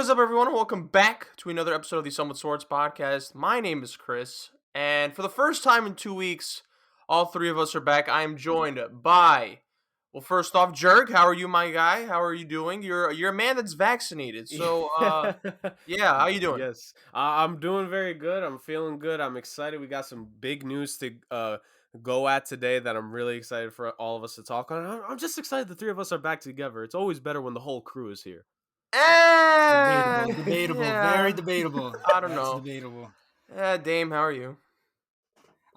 is up, everyone? Welcome back to another episode of the SomeWhatSports Podcast. My name is Chris, and for the first time in 2 weeks, all three of us are back. I am joined by, well, first off, Jurg. How are you, my guy? How are you doing? You're a man that's vaccinated, so yeah. How you doing? Yes, I'm doing very good. I'm feeling good. I'm excited. We got some big news to go at today that I'm really excited for all of us to talk on. I'm just excited the three of us are back together. It's always better when the whole crew is here. Eh, Debatable, debatable, very yeah. debatable. I don't That's know. debatable. Dame, how are you?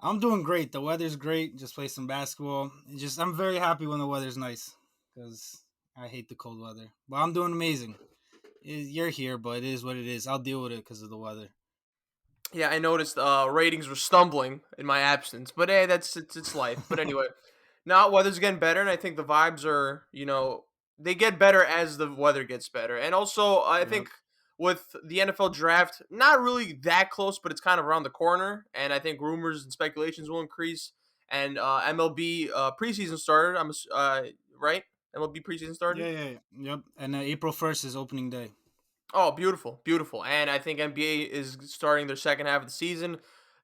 I'm doing great. The weather's great. Just play some basketball. I'm very happy when the weather's nice because I hate the cold weather. But I'm doing amazing. You're here, but it is what it is. I'll deal with it because of the weather. Yeah, I noticed ratings were stumbling in my absence, but hey, it's life. But anyway, now weather's getting better, and I think the vibes are, they get better as the weather gets better. And also, I Yep. think with the NFL draft, not really that close, but it's kind of around the corner, and I think rumors and speculations will increase. And MLB preseason started. Right. MLB preseason started. Yep. And April 1st is opening day. Oh, beautiful, beautiful. And I think NBA is starting their second half of the season.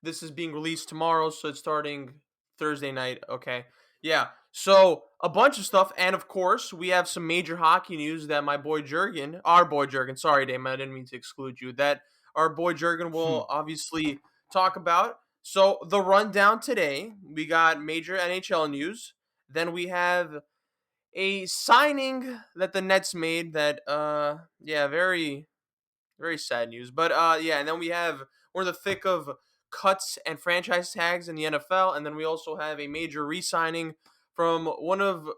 This is being released tomorrow, so it's starting Thursday night. Okay. Yeah. So a bunch of stuff. And of course, we have some major hockey news that my boy Jurgen, our boy Jurgen, sorry, Damon, I didn't mean to exclude you, that our boy Jurgen will obviously talk about. So the rundown today, we got major NHL news. Then we have a signing that the Nets made that yeah, very very sad news. But yeah, and then we're in the thick of cuts and franchise tags in the NFL, and then we also have a major re-signing from one of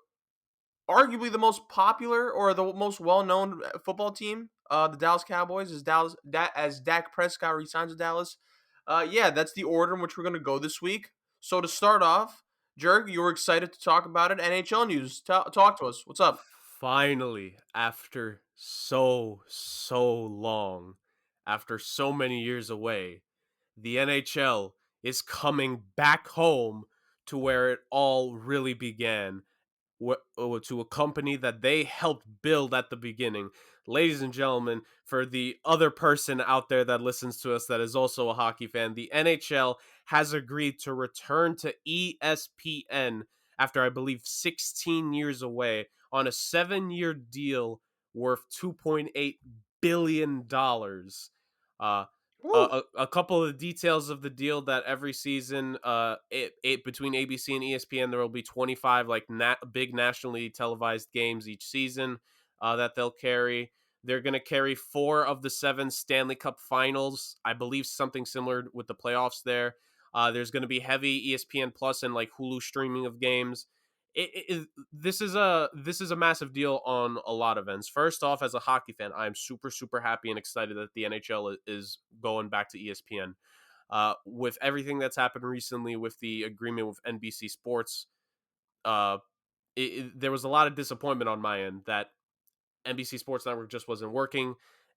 arguably the most popular or the most well-known football team, the Dallas Cowboys, as Dak Prescott resigns with Dallas. Yeah, that's the order in which we're gonna go this week. So to start off, Jurg, you were excited to talk about it. NHL news. Talk to us. What's up? Finally, after so long, after so many years away, the NHL is coming back home to where it all really began to a company that they helped build at the beginning. Ladies and gentlemen, for the other person out there that listens to us that is also a hockey fan, the NHL has agreed to return to ESPN after, I believe, 16 years away on a 7-year deal worth $2.8 billion. Uh, Woo. a couple of details of the deal that every season between ABC and ESPN there will be 25 like big nationally televised games each season that they'll carry. They're going to carry 4 of the 7 Stanley Cup finals. I believe something similar with the playoffs there. There's going to be heavy ESPN Plus and like Hulu streaming of games. This is a massive deal on a lot of ends. First off, as a hockey fan, I'm super happy and excited that the NHL is going back to ESPN. With everything that's happened recently with the agreement with NBC Sports, uh, there was a lot of disappointment on my end that NBC Sports Network just wasn't working.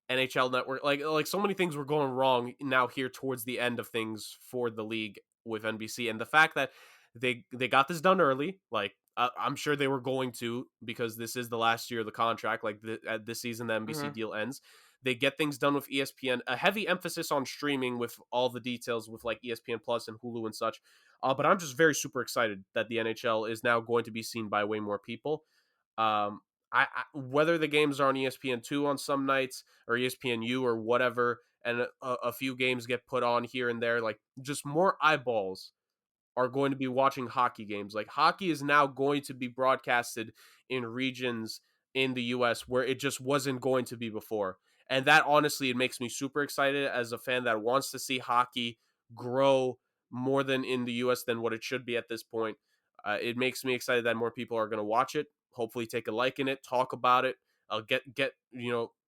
NHL Network, like so many things were going wrong now here towards the end of things for the league with NBC, and the fact that they got this done early, like I'm sure they were going to because this is the last year of the contract. Like this season, the NBC Mhm. deal ends. They get things done with ESPN, a heavy emphasis on streaming with all the details with like ESPN Plus and Hulu and such. But I'm just very super excited that the NHL is now going to be seen by way more people. Um, whether the games are on ESPN2 on some nights or ESPNU or whatever, and a few games get put on here and there, like just more eyeballs are going to be watching hockey games. Like hockey is now going to be broadcasted in regions in the US where it just wasn't going to be before. And that honestly, it makes me super excited as a fan that wants to see hockey grow more than in the US than what it should be at this point. It makes me excited that more people are going to watch it, hopefully take a like in it, talk about it. Get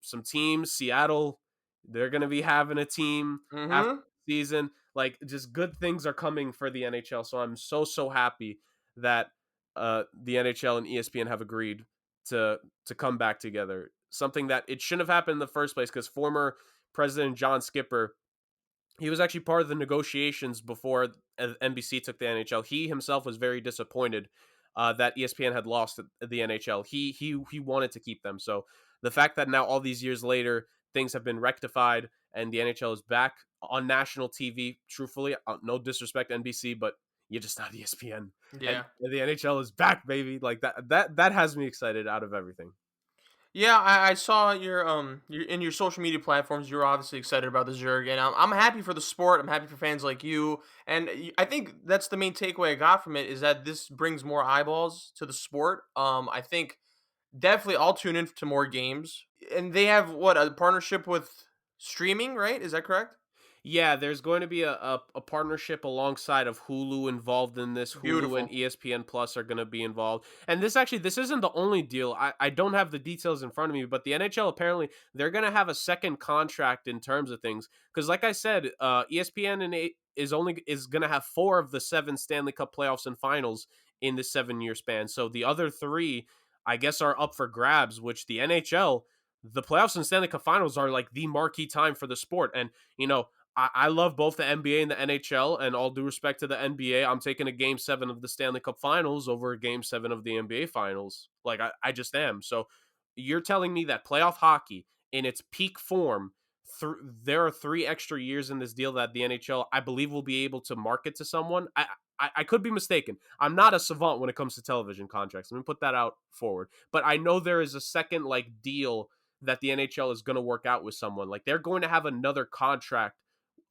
some teams. Seattle, they're going to be having a team after Mhm. the season. Like just good things are coming for the NHL. So I'm so happy that the NHL and ESPN have agreed to come back together. Something that it shouldn't have happened in the first place because former President John Skipper, he was actually part of the negotiations before NBC took the NHL. He himself was very disappointed that ESPN had lost the NHL. He wanted to keep them. So the fact that now all these years later things have been rectified and the NHL is back on national TV. Truthfully, no disrespect NBC, but you're just not ESPN, and Yeah. the NHL is back, baby. Like that has me excited out of everything. Yeah, I saw your in your social media platforms. You're obviously excited about this, Jurg, and I'm happy for the sport. I'm happy for fans like you, and I think that's the main takeaway I got from it is that this brings more eyeballs to the sport. I think definitely I'll tune in to more games, and they have what a partnership with streaming, right? Is that correct? Yeah, there's going to be a partnership alongside of Hulu involved in this. Hulu and Beautiful. ESPN Plus are going to be involved. And this isn't the only deal. I don't have the details in front of me, but the NHL apparently they're going to have a second contract in terms of things. Because like I said, ESPN is going to have 4 of the 7 Stanley Cup playoffs and finals in this 7-year span. So the other 3, I guess, are up for grabs. Which the NHL, the playoffs and Stanley Cup finals are like the marquee time for the sport. And I love both the NBA and the NHL, and all due respect to the NBA, I'm taking a game 7 of the Stanley Cup Finals over a game 7 of the NBA Finals. Like, I just am. So you're telling me that playoff hockey in its peak form, there are 3 extra years in this deal that the NHL, I believe, will be able to market to someone. I could be mistaken. I'm not a savant when it comes to television contracts. Let me put that out forward. But I know there is a second, like, deal that the NHL is going to work out with someone. Like, they're going to have another contract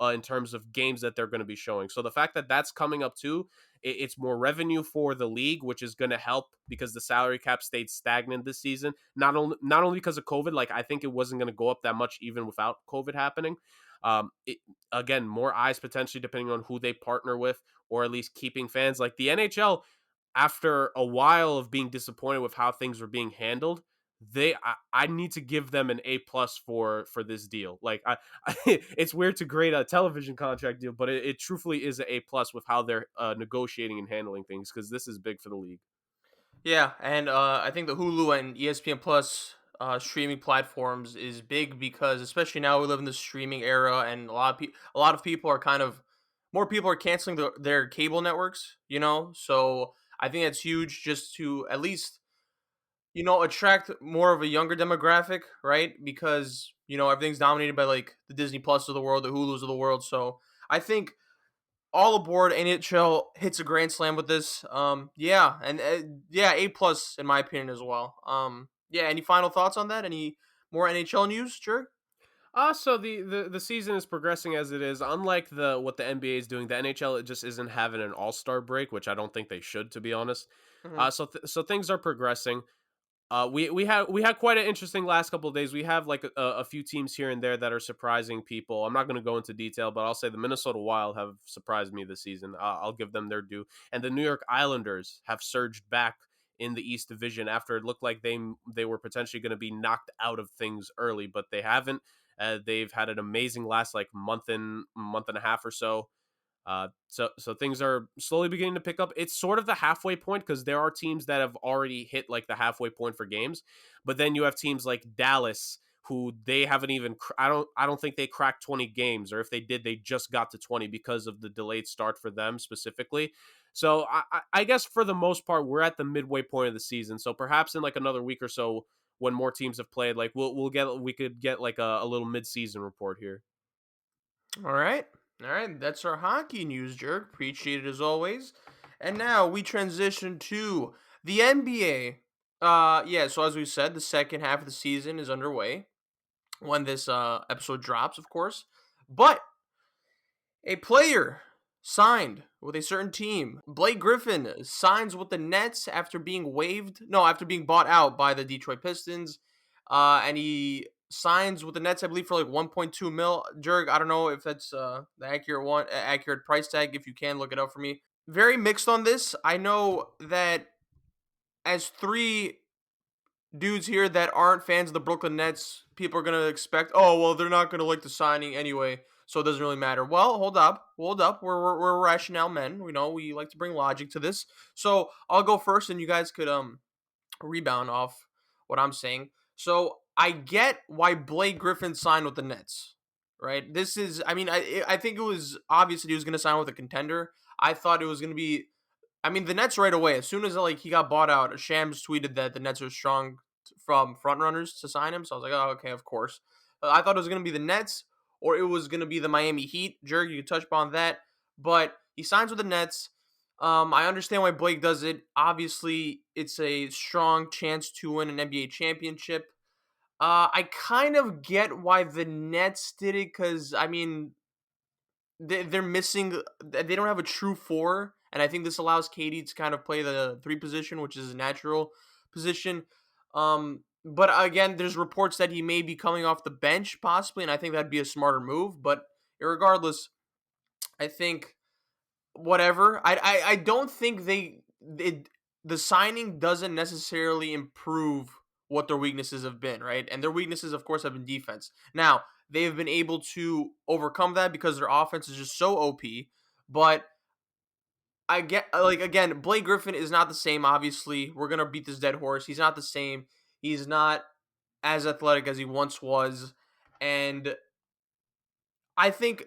in terms of games that they're going to be showing. So the fact that that's coming up too, it's more revenue for the league, which is going to help because the salary cap stayed stagnant this season. Not only because of COVID, like I think it wasn't going to go up that much even without COVID happening. It, again, more eyes potentially depending on who they partner with, or at least keeping fans. Like the NHL, after a while of being disappointed with how things were being handled, I need to give them an A+ for this deal. Like it's weird to grade a television contract deal, but it truthfully is an A+ with how they're negotiating and handling things, because this is big for the league. Yeah, and I think the Hulu and ESPN Plus streaming platforms is big because especially now we live in the streaming era, and a lot of people are kind of more people are canceling their cable networks. So I think that's huge just to at least attract more of a younger demographic, right? Because everything's dominated by like the Disney Plus of the world, the Hulus of the world. So I think all aboard NHL hits a grand slam with this. Yeah, and yeah, A+ in my opinion as well. Yeah. Any final thoughts on that? Any more NHL news, Jurg? So the season is progressing as it is. Unlike the what the NBA is doing, the NHL, it just isn't having an All-Star break, which I don't think they should, to be honest. Hmm. So things are progressing. We had quite an interesting last couple of days. We have like a few teams here and there that are surprising people. I'm not going to go into detail, but I'll say the Minnesota Wild have surprised me this season. I'll give them their due, and the New York Islanders have surged back in the East Division after it looked like they were potentially going to be knocked out of things early, but they haven't. They've had an amazing last like month and a half or so. So things are slowly beginning to pick up. It's sort of the halfway point because there are teams that have already hit like the halfway point for games, but then you have teams like Dallas who they haven't even. I don't think they cracked 20 games, or if they did, they just got to 20 because of the delayed start for them specifically. So I guess for the most part, we're at the midway point of the season. So perhaps in like another week or so, when more teams have played, like we could get like a little mid season report here. All right. All right. That's our hockey news, Jurg. Appreciate it as always. And now we transition to the NBA. Yeah. So as we said, the second half of the season is underway when this episode drops, of course. But a player signed with a certain team. Blake Griffin signs with the Nets after being after being bought out by the Detroit Pistons. And he signs with the Nets, I believe, for like 1.2 mil. Jurg, I don't know if that's the accurate price tag. If you can look it up for me. Very mixed on this. I know that as 3 dudes here that aren't fans of the Brooklyn Nets, people are gonna expect, oh well, they're not gonna like the signing anyway, so it doesn't really matter. Well, hold up. We're rationale men. We like to bring logic to this. So I'll go first, and you guys could rebound off what I'm saying. So I get why Blake Griffin signed with the Nets, right? This is, I mean, I think it was obvious that he was gonna sign with a contender. I thought it was gonna be the Nets right away. As soon as like he got bought out, Shams tweeted that the Nets are strong from front runners to sign him. So I was like, oh, okay, of course. I thought it was going to be the Nets or it was going to be the Miami Heat. Jurg, you could touch upon that. But he signs with the Nets. I understand why Blake does it. Obviously, it's a strong chance to win an NBA championship. I kind of get why the Nets did it because, I mean, they're missing. They don't have a true four, and I think this allows KD to kind of play the three position, which is his natural position. But again, there's reports that he may be coming off the bench possibly, and I think that'd be a smarter move. But regardless, I think whatever. I don't think the signing doesn't necessarily improve what their weaknesses have been, right? And their weaknesses, of course, have been defense. Now, they've been able to overcome that because their offense is just so OP. But I get, like, again, Blake Griffin is not the same, obviously. We're going to beat this dead horse. He's not the same. He's not as athletic as he once was. And I think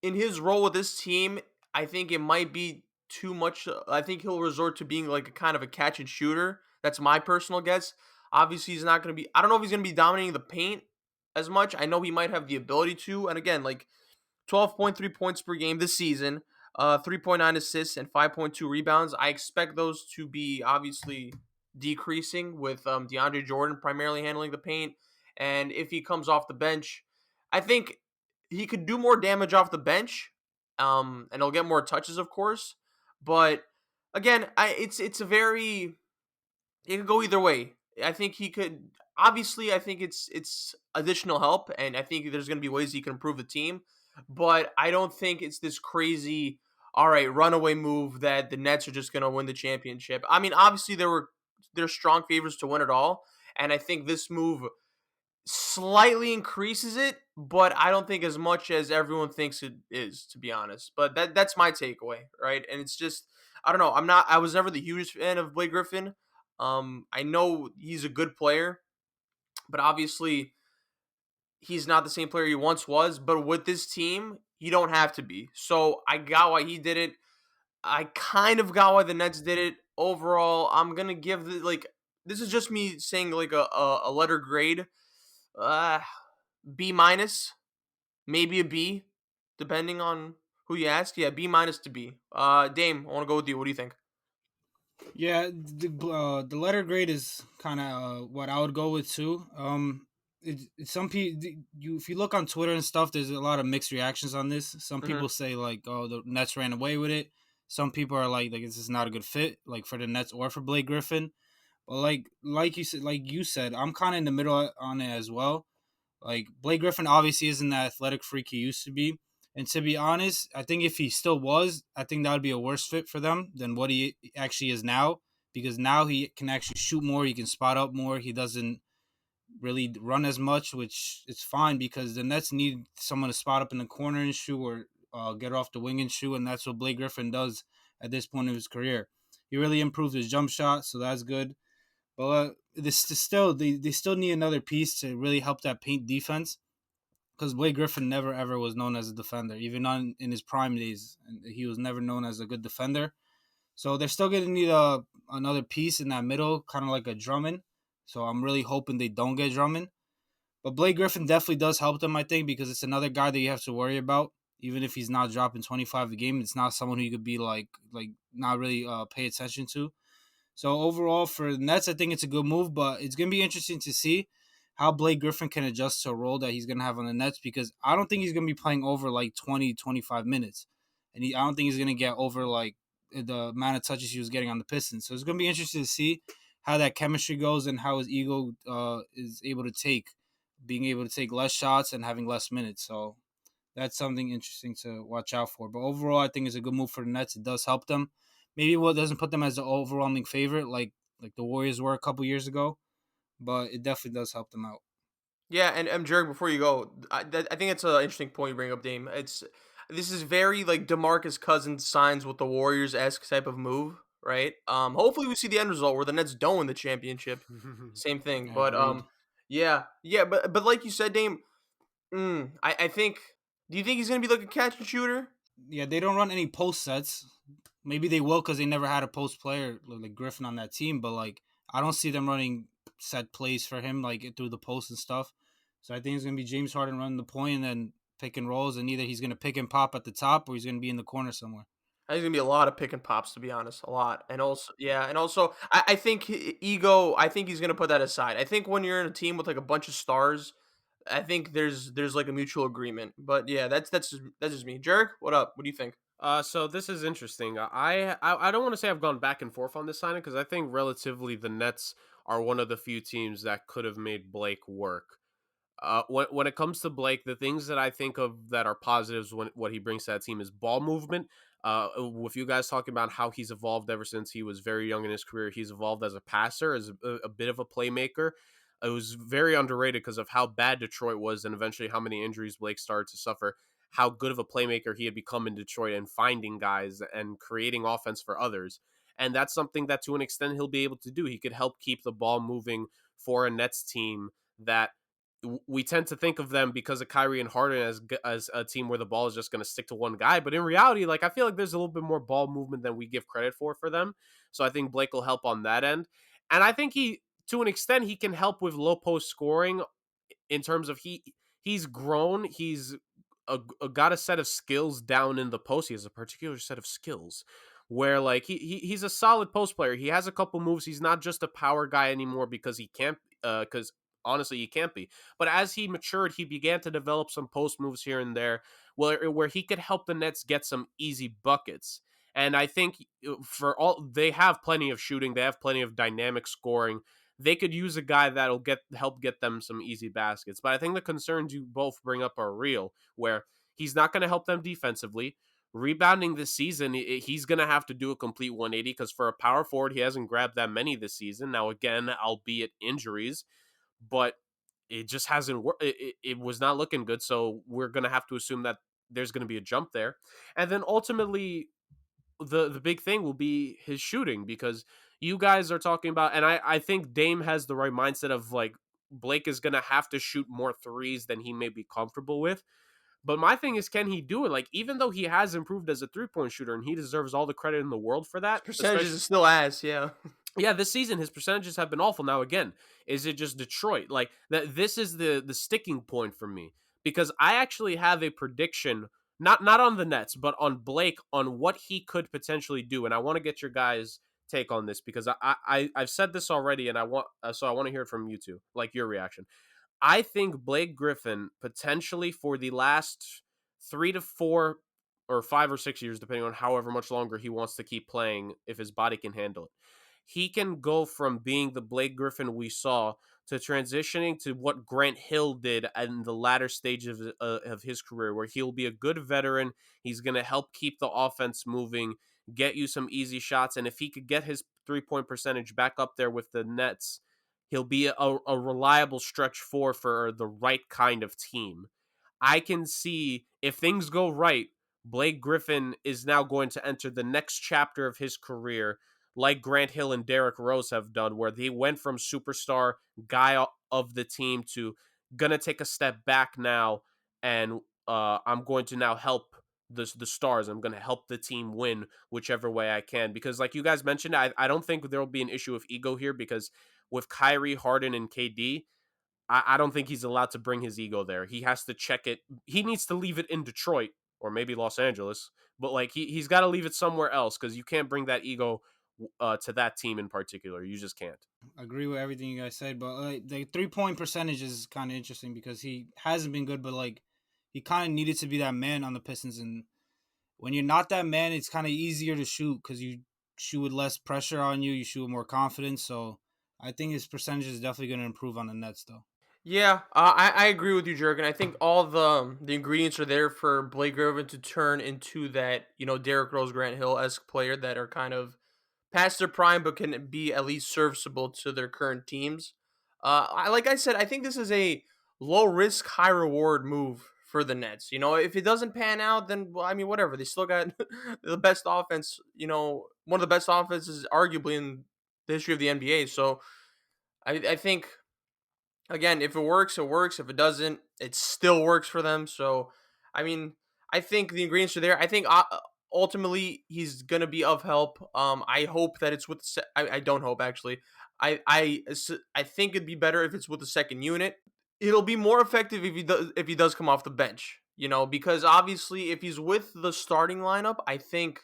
in his role with this team, I think it might be too much. I think he'll resort to being like a kind of a catch and shooter. That's my personal guess. Obviously, he's not going to be, I don't know if he's going to be dominating the paint as much. I know he might have the ability to. And again, like 12.3 points per game this season, 3.9 assists, and 5.2 rebounds. I expect those to be obviously decreasing with DeAndre Jordan primarily handling the paint. And if he comes off the bench, I think he could do more damage off the bench, and he'll get more touches, of course. But again, it's a very, it could go either way. I think he could. Obviously, I think it's additional help, and I think there's going to be ways he can improve the team. But I don't think it's this crazy, all right, runaway move that the Nets are just going to win the championship. I mean, obviously they're strong favorites to win it all, and I think this move slightly increases it, but I don't think as much as everyone thinks it is, to be honest. But that's my takeaway, right? And it's just, I don't know. I was never the hugest fan of Blake Griffin. I know he's a good player, but obviously he's not the same player he once was. But with this team, you don't have to be. So I got why he did it. I kind of got why the Nets did it. Overall, I'm gonna give this is just me saying like a letter grade. Uh, B minus, maybe a B, depending on who you ask. Yeah, B minus to B. Dame, I want to go with you. What do you think? Yeah, the letter grade is kind of what I would go with too. Some people, you if you look on Twitter and stuff, there's a lot of mixed reactions on this. Some Mm-hmm. people say like, oh, the Nets ran away with it. Some people are like this is not a good fit, like for the Nets or for Blake Griffin. But like you said, I'm kind of in the middle on it as well. Like Blake Griffin obviously isn't the athletic freak he used to be. And to be honest, I think if he still was, I think that would be a worse fit for them than what he actually is now. Because now he can actually shoot more, he can spot up more, he doesn't really run as much, which is fine because the Nets need someone to spot up in the corner and shoot or get off the wing and shoot, and that's what Blake Griffin does at this point of his career. He really improved his jump shot, so that's good. But they still need another piece to really help that paint defense because Blake Griffin never ever was known as a defender, even in his prime days. He was never known as a good defender. So they're still going to need another piece in that middle, kind of like a Drummond. So I'm really hoping they don't get Drummond. But Blake Griffin definitely does help them, I think, because it's another guy that you have to worry about. Even if he's not dropping 25 a game, it's not someone who you could be like not really pay attention to. So overall, for the Nets, I think it's a good move, but it's going to be interesting to see how Blake Griffin can adjust to a role that he's going to have on the Nets because I don't think he's going to be playing over like 20, 25 minutes. And I don't think he's going to get over like the amount of touches he was getting on the Pistons. So it's going to be interesting to see how that chemistry goes and how his ego is able to being able to take less shots and having less minutes. So that's something interesting to watch out for. But overall, I think it's a good move for the Nets. It does help them. Maybe what doesn't put them as the overwhelming favorite like the Warriors were a couple years ago, but it definitely does help them out. Yeah, and Jurg, before you go, I think it's an interesting point you bring up, Dame. This is very like DeMarcus Cousins signs with the Warriors esque type of move, right? Hopefully we see the end result where the Nets don't win the championship. Same thing, I but agreed. yeah, but like you said, Dame, I think. Do you think he's gonna be like a catch and shooter? Yeah, they don't run any post sets. Maybe they will because they never had a post player like Griffin on that team. But like, I don't see them running set plays for him like through the post and stuff. So I think it's going to be James Harden running the point and then pick and rolls, and either he's going to pick and pop at the top or he's going to be in the corner somewhere. I think it's gonna be a lot of pick and pops, to be honest, a lot, and also, yeah, and also, I think ego. I think he's gonna put that aside. I think when you're in a team with like a bunch of stars, I think there's like a mutual agreement. But yeah, that's just me. Jurg, what up? What do you think? So this is interesting. I don't want to say I've gone back and forth on this signing because I think relatively the Nets are one of the few teams that could have made Blake work. When it comes to Blake, the things that I think of that are positives when what he brings to that team is ball movement. With you guys talking about how he's evolved ever since he was very young in his career, he's evolved as a passer, as a bit of a playmaker. It was very underrated because of how bad Detroit was and eventually how many injuries Blake started to suffer. How good of a playmaker he had become in Detroit and finding guys and creating offense for others. And that's something that to an extent he'll be able to do. He could help keep the ball moving for a Nets team that we tend to think of them because of Kyrie and Harden as a team where the ball is just going to stick to one guy. But in reality, like I feel like there's a little bit more ball movement than we give credit for them. So I think Blake will help on that end. And I think to an extent, he can help with low post scoring in terms of he's grown. He's got a set of skills down in the post. He has a particular set of skills where like he's a solid post player. He has a couple moves. He's not just a power guy anymore because he can't because honestly he can't be. But as he matured, he began to develop some post moves here and there where he could help the Nets get some easy buckets. And I think for all they have plenty of shooting, they have plenty of dynamic scoring. They could use a guy that'll help get them some easy baskets. But I think the concerns you both bring up are real, where he's not going to help them defensively. Rebounding this season, he's going to have to do a complete 180 because for a power forward, he hasn't grabbed that many this season. Now, again, albeit injuries, but it just hasn't worked. It was not looking good. So we're going to have to assume that there's going to be a jump there. And then ultimately, the big thing will be his shooting because you guys are talking about, and I think Dame has the right mindset of like Blake is going to have to shoot more threes than he may be comfortable with. But my thing is, can he do it? Like, even though he has improved as a 3-point shooter and he deserves all the credit in the world for His that, percentages especially, is still ass, yeah. yeah, this season his percentages have been awful. Now again, is it just Detroit? Like that this is the sticking point for me because I actually have a prediction not on the Nets, but on Blake on what he could potentially do and I want to get your guys take on this because I've said this already and I want so I want to hear it from you two, like your reaction. I think Blake Griffin potentially for the last 3 to 4 or 5 or 6 years depending on however much longer he wants to keep playing if his body can handle it, he can go from being the Blake Griffin we saw to transitioning to what Grant Hill did in the latter stage of his career, where he'll be a good veteran. He's going to help keep the offense moving, get you some easy shots. And if he could get his 3-point percentage back up there with the Nets, he'll be a reliable stretch for the right kind of team. I can see if things go right, Blake Griffin is now going to enter the next chapter of his career like Grant Hill and Derrick Rose have done, where they went from superstar guy of the team to gonna take a step back now, and I'm going to now help the stars. I'm going to help the team win whichever way I can. Because like you guys mentioned, I don't think there will be an issue of ego here because with Kyrie, Harden, and KD, I don't think he's allowed to bring his ego there. He has to check it. He needs to leave it in Detroit or maybe Los Angeles, but like he's got to leave it somewhere else because you can't bring that ego to that team in particular. You just can't. I agree with everything you guys said, but like the 3-point percentage is kind of interesting because he hasn't been good, but like he kind of needed to be that man on the Pistons, and when you're not that man, it's kind of easier to shoot because you shoot with less pressure on you, you shoot with more confidence. So I think his percentage is definitely going to improve on the Nets, though. Yeah, I agree with you, Jurgen. I think all the ingredients are there for Blake Griffin to turn into that, Derrick Rose, Grant Hill-esque player that are kind of past their prime but can be at least serviceable to their current teams. Like I said, I think this is a low risk, high reward move for the Nets. If it doesn't pan out, then well, I mean, whatever. They still got the best offense. One of the best offenses, arguably in the history of the NBA. So I think again, if it works, it works. If it doesn't, it still works for them. So, I mean, I think the ingredients are there. I think ultimately he's gonna be of help. I hope that it's with. I don't hope actually. I think it'd be better if it's with the second unit. it'll be more effective if he does come off the bench, because obviously if he's with the starting lineup, I think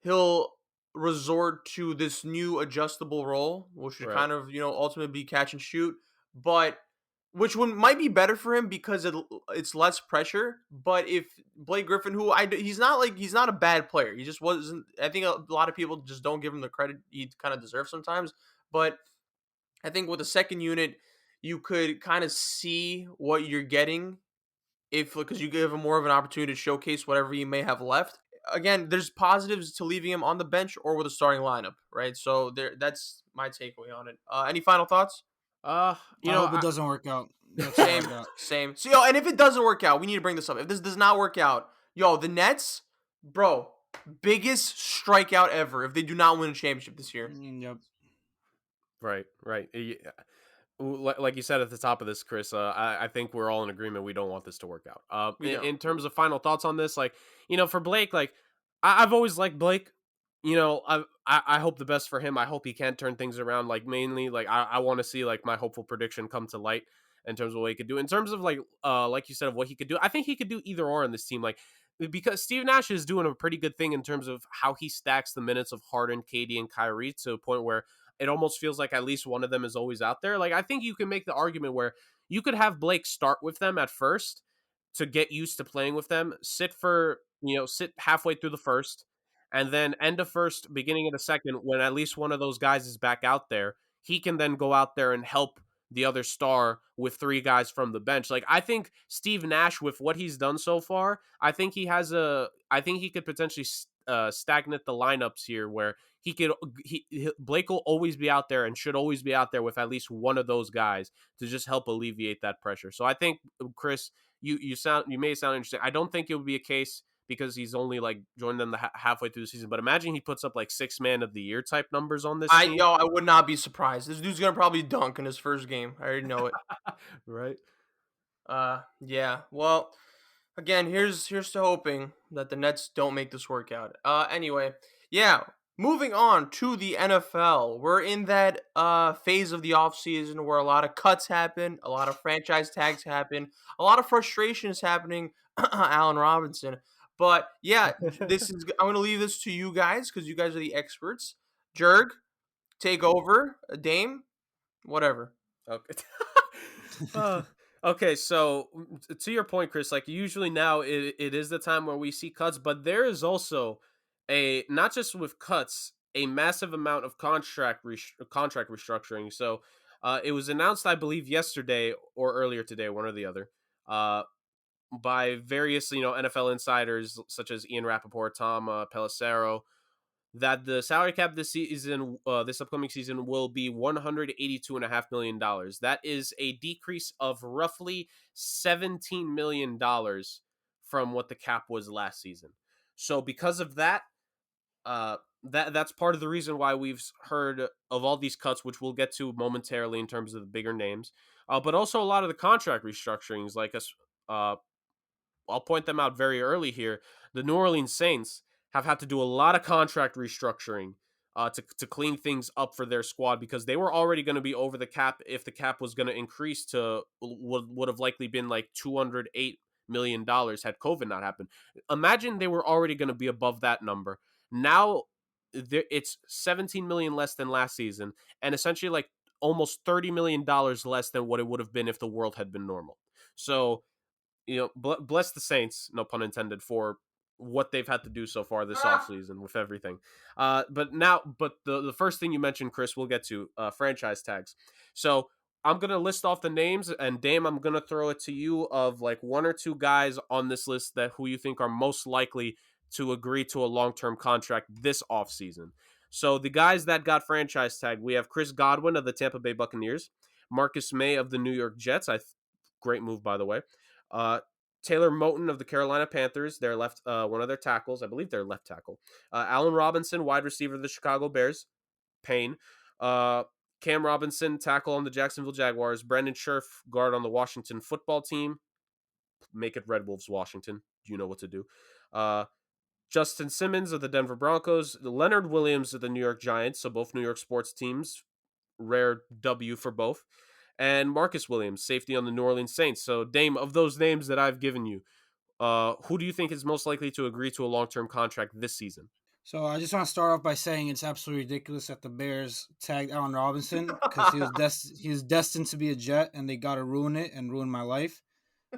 he'll resort to this new adjustable role, which would Right. kind of, ultimately be catch and shoot, but which one might be better for him because it's less pressure. But if Blake Griffin, he's not a bad player, he just wasn't. I think a lot of people just don't give him the credit he kind of deserves sometimes. But I think with the second unit, you could kind of see what you're getting if because you give him more of an opportunity to showcase whatever he may have left. Again, there's positives to leaving him on the bench or with a starting lineup, right? So that's my takeaway on it. Any final thoughts? You I know, hope it doesn't work out. That's all I Same, got. same. So, and if it doesn't work out, we need to bring this up. If this does not work out, the Nets, bro, biggest strikeout ever if they do not win a championship this year. Yep. right, right. Like you said at the top of this, Chris, I think we're all in agreement. We don't want this to work out. We don't. In terms of final thoughts on this, like, for Blake, like, I've always liked Blake. I hope the best for him. I hope he can turn things around. Like, mainly, like, I want to see, like, my hopeful prediction come to light in terms of what he could do. In terms of, like you said, of what he could do, I think he could do either or in this team. Like, because Steve Nash is doing a pretty good thing in terms of how he stacks the minutes of Harden, KD, and Kyrie to a point where it almost feels like at least one of them is always out there. Like, I think you can make the argument where you could have Blake start with them at first to get used to playing with them, sit halfway through the first, and then end of first, beginning of the second, when at least one of those guys is back out there, he can then go out there and help the other star with three guys from the bench. Like, I think Steve Nash, with what he's done so far, I think he could potentially stagnate the lineups here, where Blake will always be out there and should always be out there with at least one of those guys to just help alleviate that pressure. So I think, Chris, you may sound interesting. I don't think it would be a case because he's only like joined them halfway through the season. But imagine he puts up like 6-man of the year type numbers on this team. I would not be surprised. This dude's gonna probably dunk in his first game. I already know it. Right. Yeah. Well, again, here's to hoping that the Nets don't make this work out. Anyway, yeah. Moving on to the NFL. We're in that phase of the offseason where a lot of cuts happen, a lot of franchise tags happen, a lot of frustration is happening. Allen Robinson. But yeah, I'm gonna leave this to you guys because you guys are the experts. Jurg, take over. Dame, whatever. Okay. Okay, so to your point, Chris, like usually now it is the time where we see cuts, but there is also not just with cuts, a massive amount of contract restructuring. So it was announced, I believe, yesterday or earlier today, one or the other, by various NFL insiders such as Ian Rappaport, Tom Pelissero, that the salary cap this upcoming season, will be $182.5 million. That is a decrease of roughly $17 million from what the cap was last season. So because of that, that's part of the reason why we've heard of all these cuts, which we'll get to momentarily in terms of the bigger names, but also a lot of the contract restructurings. Like I'll point them out very early here. The New Orleans Saints have had to do a lot of contract restructuring to clean things up for their squad, because they were already going to be over the cap if the cap was going to increase to would have likely been like $208 million had COVID not happened. Imagine they were already going to be above that number. Now it's $17 million less than last season, and essentially like almost $30 million less than what it would have been if the world had been normal. So bless the Saints, no pun intended, for what they've had to do so far this offseason with everything. But the first thing you mentioned, Chris, we'll get to franchise tags. So I'm going to list off the names, and Dame, I'm going to throw it to you of like one or two guys on this list who you think are most likely to agree to a long-term contract this offseason. So the guys that got franchise tagged, we have Chris Godwin of the Tampa Bay Buccaneers, Marcus May of the New York Jets. Great move, by the way. Taylor Moton of the Carolina Panthers, their one of their tackles, I believe their left tackle. Allen Robinson, wide receiver of the Chicago Bears, Payne. Cam Robinson, tackle on the Jacksonville Jaguars. Brandon Scherf, guard on the Washington football team. Make it Red Wolves, Washington. You know what to do. Justin Simmons of the Denver Broncos. Leonard Williams of the New York Giants, so both New York sports teams. Rare W for both. and Marcus Williams, safety on the New Orleans Saints. So, Dame, of those names that I've given you, who do you think is most likely to agree to a long-term contract this season? So I just want to start off by saying it's absolutely ridiculous that the Bears tagged Allen Robinson because he was destined to be a Jet, and they got to ruin it and ruin my life.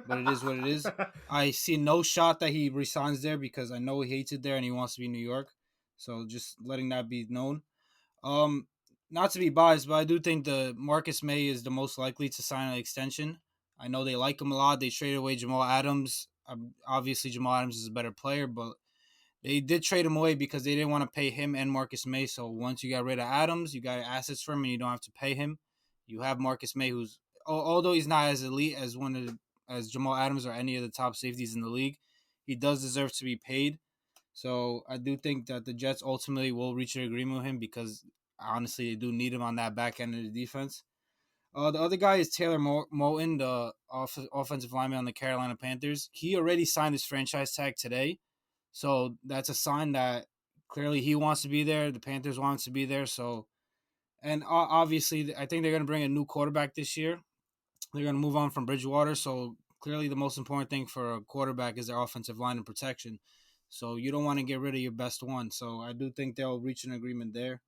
But it is what it is. I see no shot that he resigns there because I know he hates it there and he wants to be in New York. So just letting that be known. Um, Not to be biased, but I do think the Marcus May is the most likely to sign an extension. I know they like him a lot. They traded away Jamal Adams. Obviously, Jamal Adams is a better player, but they did trade him away because they didn't want to pay him and Marcus May. So once you got rid of Adams, you got assets for him, and you don't have to pay him. You have Marcus May, who's although he's not as elite as as Jamal Adams or any of the top safeties in the league, he does deserve to be paid. So I do think that the Jets ultimately will reach an agreement with him because honestly, they do need him on that back end of the defense. The other guy is Taylor Moton, the offensive lineman on the Carolina Panthers. He already signed his franchise tag today. So that's a sign that clearly he wants to be there. The Panthers want him to be there. So, and obviously, I think they're going to bring a new quarterback this year. They're going to move on from Bridgewater. So clearly, the most important thing for a quarterback is their offensive line and protection. So you don't want to get rid of your best one. So I do think they'll reach an agreement there.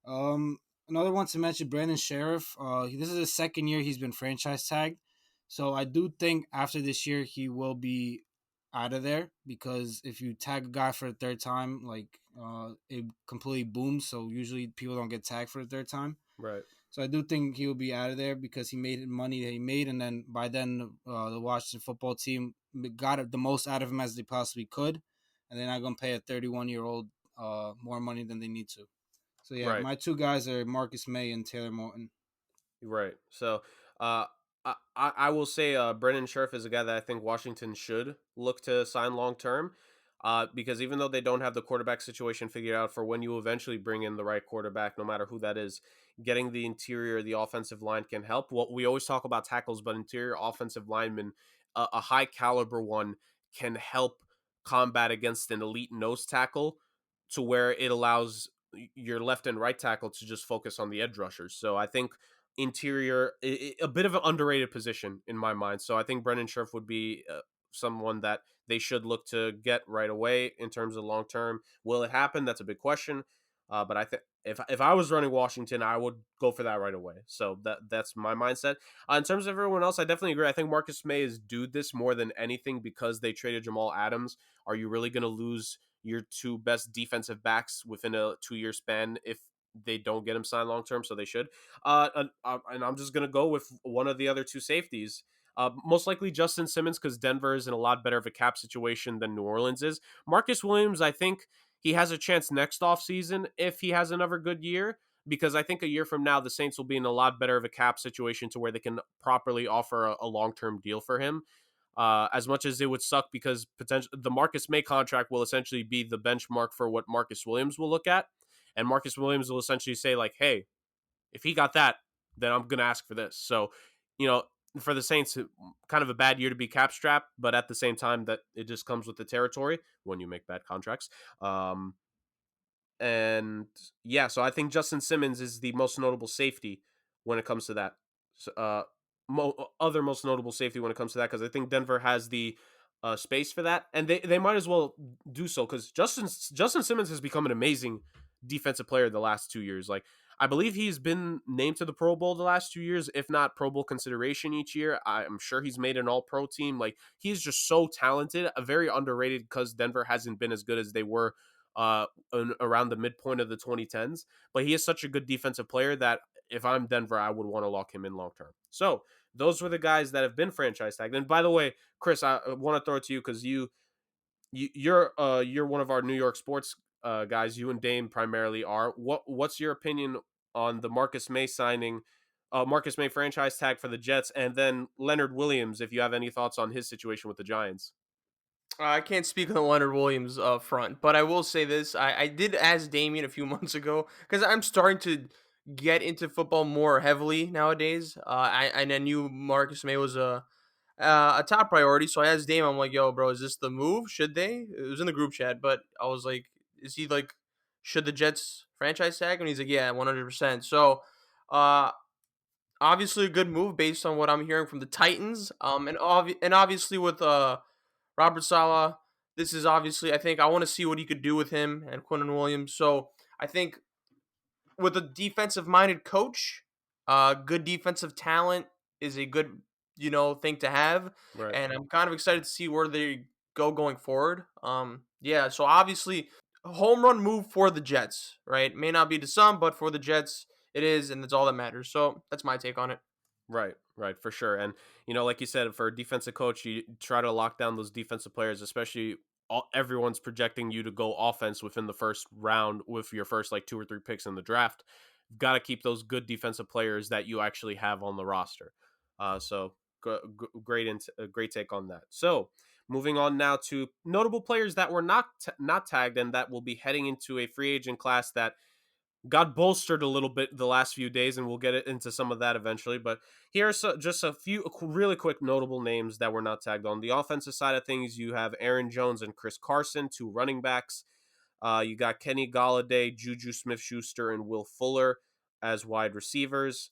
Another one to mention, Brandon Sheriff. This is his second year he's been franchise tagged. So I do think after this year he will be out of there because if you tag a guy for the third time, it completely booms. So usually people don't get tagged for the third time. Right. So I do think he will be out of there because he made money that he made, and then by then the Washington football team got the most out of him as they possibly could, and they're not going to pay a 31-year-old more money than they need to. So yeah, Right. my two guys are Marcus May and Taylor Moton. Right. So, I will say Brennan Scherf is a guy that I think Washington should look to sign long term. Because even though they don't have the quarterback situation figured out for when you eventually bring in the right quarterback, no matter who that is, getting the interior, the offensive line can help. Well, we always talk about tackles, but interior offensive linemen, a high caliber one, can help combat against an elite nose tackle to where it allows your left and right tackle to just focus on the edge rushers. So I think interior, a bit of an underrated position in my mind. So I think Brendan Scherf would be someone that they should look to get right away in terms of long term. Will it happen? That's a big question. But I think if I was running Washington, I would go for that right away. So that's my mindset. In terms of everyone else, I definitely agree. I think Marcus May is due this more than anything because they traded Jamal Adams. Are you really going to lose your two best defensive backs within a 2-year span if they don't get him signed long term? So they should. And I'm just going to go with one of the other two safeties. Most likely Justin Simmons because Denver is in a lot better of a cap situation than New Orleans is. Marcus Williams, I think he has a chance next offseason if he has another good year, because I think a year from now the Saints will be in a lot better of a cap situation to where they can properly offer a long-term deal for him. As much as it would suck because the Marcus May contract will essentially be the benchmark for what Marcus Williams will look at. And Marcus Williams will essentially say like, hey, if he got that, then I'm going to ask for this. So, you know, for the Saints, kind of a bad year to be cap strapped, but at the same time that it just comes with the territory when you make bad contracts. And yeah, so I think Justin Simmons is the most notable safety when it comes to that. Other most notable safety when it comes to that, because I think Denver has the space for that, and they might as well do so because Justin Simmons has become an amazing defensive player the last 2 years. Like I believe he's been named to the Pro Bowl the last 2 years, if not Pro Bowl consideration each year. I'm sure he's made an All Pro team. Like he's just so talented, a very underrated because Denver hasn't been as good as they were around the midpoint of the 2010s. But he is such a good defensive player that if I'm Denver, I would want to lock him in long term. So those were the guys that have been franchise tagged. And by the way, Chris, I want to throw it to you because you're one of our New York sports guys. You and Dame primarily are. What's your opinion on the Marcus May signing? Marcus May franchise tag for the Jets, and then Leonard Williams. If you have any thoughts on his situation with the Giants. I can't speak on the Leonard Williams front, but I will say this. I did ask Damien a few months ago because I'm starting to get into football more heavily nowadays. And I knew Marcus May was a top priority, so I asked Dame. I'm like, "Yo, bro, is this the move? Should they?" It was in the group chat, but I was like, "Is he like, should the Jets franchise tag?" And he's like, "Yeah, 100%." So, uh, Obviously a good move based on what I'm hearing from the Titans. And obviously with Robert Saleh, this is obviously I think I want to see what he could do with him and Quinton Williams. So I think with a defensive minded coach, good defensive talent is a good thing to have, Right. and I'm kind of excited to see where they go going forward. Yeah, so obviously a home run move for the Jets, right? May not be to some, but for the Jets it is, and that's all that matters. So that's my take on it. Right, right, for sure. And like you said, for a defensive coach, you try to lock down those defensive players, especially everyone's projecting you to go offense within the first round with your first like 2 or 3 picks in the draft. You've got to keep those good defensive players that you actually have on the roster. Great take on that. So moving on now to notable players that were not tagged and that will be heading into a free agent class that got bolstered a little bit the last few days, and we'll get into some of that eventually. But here are just a few really quick notable names that were not tagged on the offensive side of things. You have Aaron Jones and Chris Carson, 2 running backs. You got Kenny Galladay, Juju Smith-Schuster, and Will Fuller as wide receivers.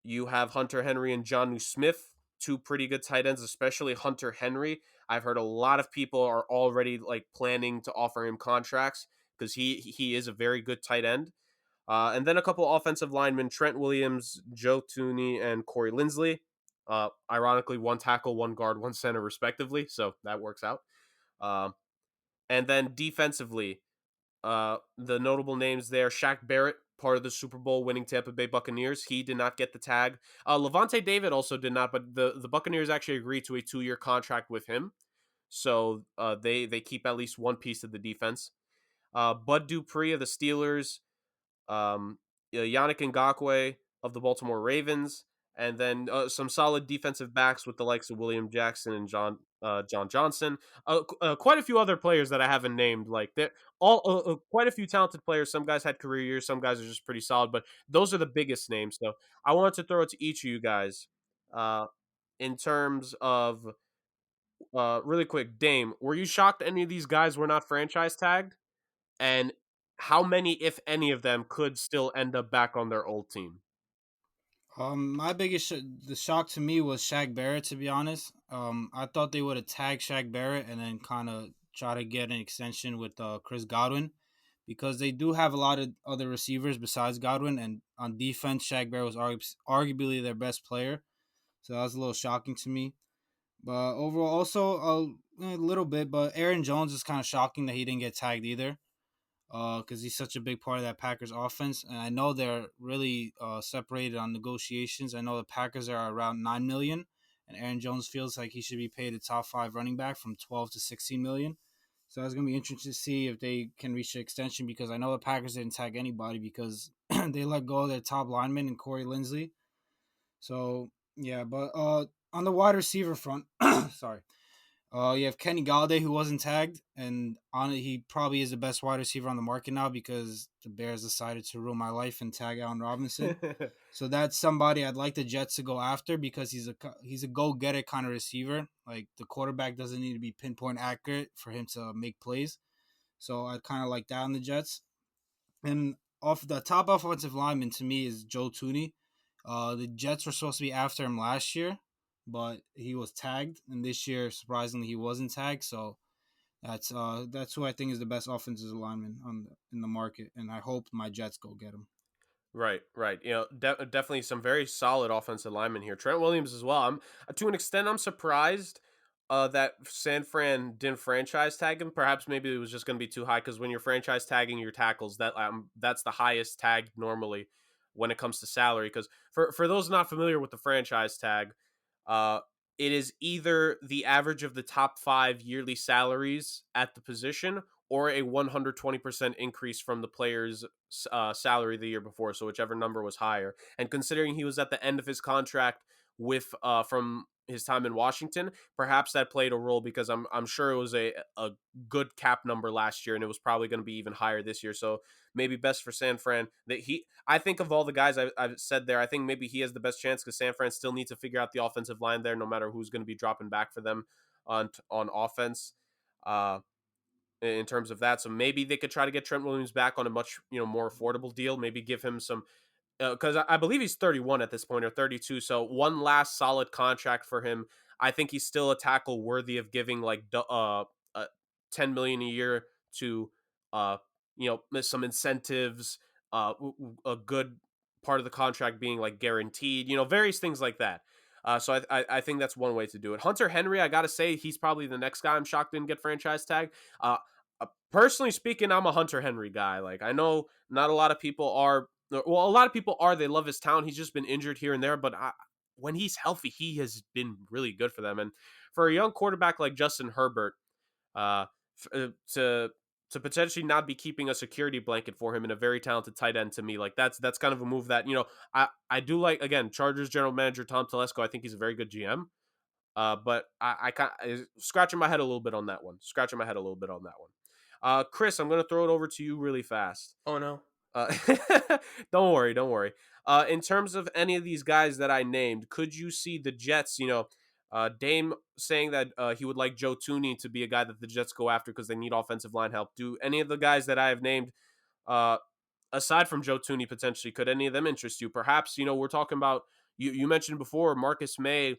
You have Hunter Henry and Jonnu Smith, 2 pretty good tight ends, especially Hunter Henry. I've heard a lot of people are already like planning to offer him contracts because he is a very good tight end. And then a couple offensive linemen, Trent Williams, Joe Tooney, and Corey Linsley. Ironically, 1 tackle, 1 guard, 1 center, respectively. So that works out. Um, and then defensively, the notable names there, Shaq Barrett, part of the Super Bowl winning Tampa Bay Buccaneers. He did not get the tag. Levante David also did not, but the Buccaneers actually agreed to a 2-year contract with him. So they keep at least one piece of the defense. Bud Dupree of the Steelers, um, Yannick Ngakoue of the Baltimore Ravens, and then some solid defensive backs with the likes of William Jackson and John Johnson. Quite a few other players that I haven't named. Like they're all quite a few talented players. Some guys had career years. Some guys are just pretty solid. But those are the biggest names. So I wanted to throw it to each of you guys. In terms of really quick, Dame, were you shocked any of these guys were not franchise tagged? And how many, if any of them, could still end up back on their old team? My biggest the shock to me was Shaq Barrett. To be honest, I thought they would have tagged Shaq Barrett and then kind of try to get an extension with Chris Godwin, because they do have a lot of other receivers besides Godwin, and on defense, Shaq Barrett was arguably their best player. So that was a little shocking to me. But overall, also a little bit. But Aaron Jones is kind of shocking that he didn't get tagged either, because he's such a big part of that Packers offense. And I know they're really separated on negotiations. I know the Packers are around 9 million, and Aaron Jones feels like he should be paid a top 5 running back from 12 to 16 million. So it's gonna be interesting to see if they can reach the extension, because I know the Packers didn't tag anybody because they let go of their top lineman and Corey Linsley. So yeah, but on the wide receiver front, sorry. You have Kenny Galladay, who wasn't tagged, and on it, he probably is the best wide receiver on the market now because the Bears decided to ruin my life and tag Allen Robinson. So that's somebody I'd like the Jets to go after, because he's a go get it kind of receiver. Like, the quarterback doesn't need to be pinpoint accurate for him to make plays. So I'd kind of like that on the Jets. And off the top offensive lineman to me is Joe Tooney. The Jets were supposed to be after him last year, but he was tagged, and this year, surprisingly, he wasn't tagged. So that's who I think is the best offensive lineman in the market, and I hope my Jets go get him. Right, right. Definitely some very solid offensive linemen here. Trent Williams as well. I'm to an extent I'm surprised that San Fran didn't franchise tag him. Perhaps maybe it was just going to be too high, because when you're franchise tagging your tackles, that's the highest tag normally when it comes to salary. Because for those not familiar with the franchise tag, uh, it is either the average of the top 5 yearly salaries at the position, or a 120% increase from the player's salary the year before. So whichever number was higher. And considering he was at the end of his contract with from his time in Washington, perhaps that played a role, because I'm sure it was a good cap number last year, and it was probably going to be even higher this year. So maybe best for San Fran that I think of all the guys I've said there, I think maybe he has the best chance, because San Fran still needs to figure out the offensive line there, no matter who's going to be dropping back for them on offense. In terms of that, so maybe they could try to get Trent Williams back on a much more affordable deal. Maybe give him some because I believe he's 31 at this point or 32. So one last solid contract for him. I think he's still a tackle worthy of giving like 10 million a year to uh some incentives, a good part of the contract being like guaranteed, various things like that. So I think that's one way to do it. Hunter Henry, I gotta say, he's probably the next guy I'm shocked didn't get franchise tag. Personally speaking, I'm a Hunter Henry guy. Like, I know not a lot of people are. Well, a lot of people are. They love his talent. He's just been injured here and there, but when he's healthy, he has been really good for them. And for a young quarterback like Justin Herbert, uh, to potentially not be keeping a security blanket for him in a very talented tight end, to me, like that's kind of a move that I do like. Again, Chargers general manager Tom Telesco, I think he's a very good GM. But I kind of scratching my head a little bit on that one. Chris, I'm going to throw it over to you really fast. Oh no. Uh, don't worry. In terms of any of these guys that I named, could you see the Jets, Dame saying that he would like Joe Tooney to be a guy that the Jets go after because they need offensive line help? Do any of the guys that I have named, aside from Joe Tooney potentially, could any of them interest you? Perhaps, we're talking about, you mentioned before, Marcus May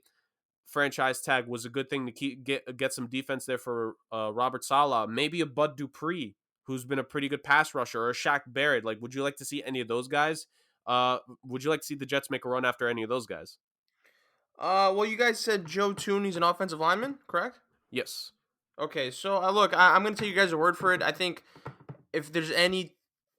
franchise tag was a good thing to get some defense there for Robert Saleh. Maybe a Bud Dupree, who's been a pretty good pass rusher, or a Shaq Barrett. Like, would you like to see any of those guys? Would you like to see the Jets make a run after any of those guys? Well, you guys said Joe Tooney's an offensive lineman, correct? Yes. Okay, so look, I'm gonna take you guys' word for it. I think if there's any,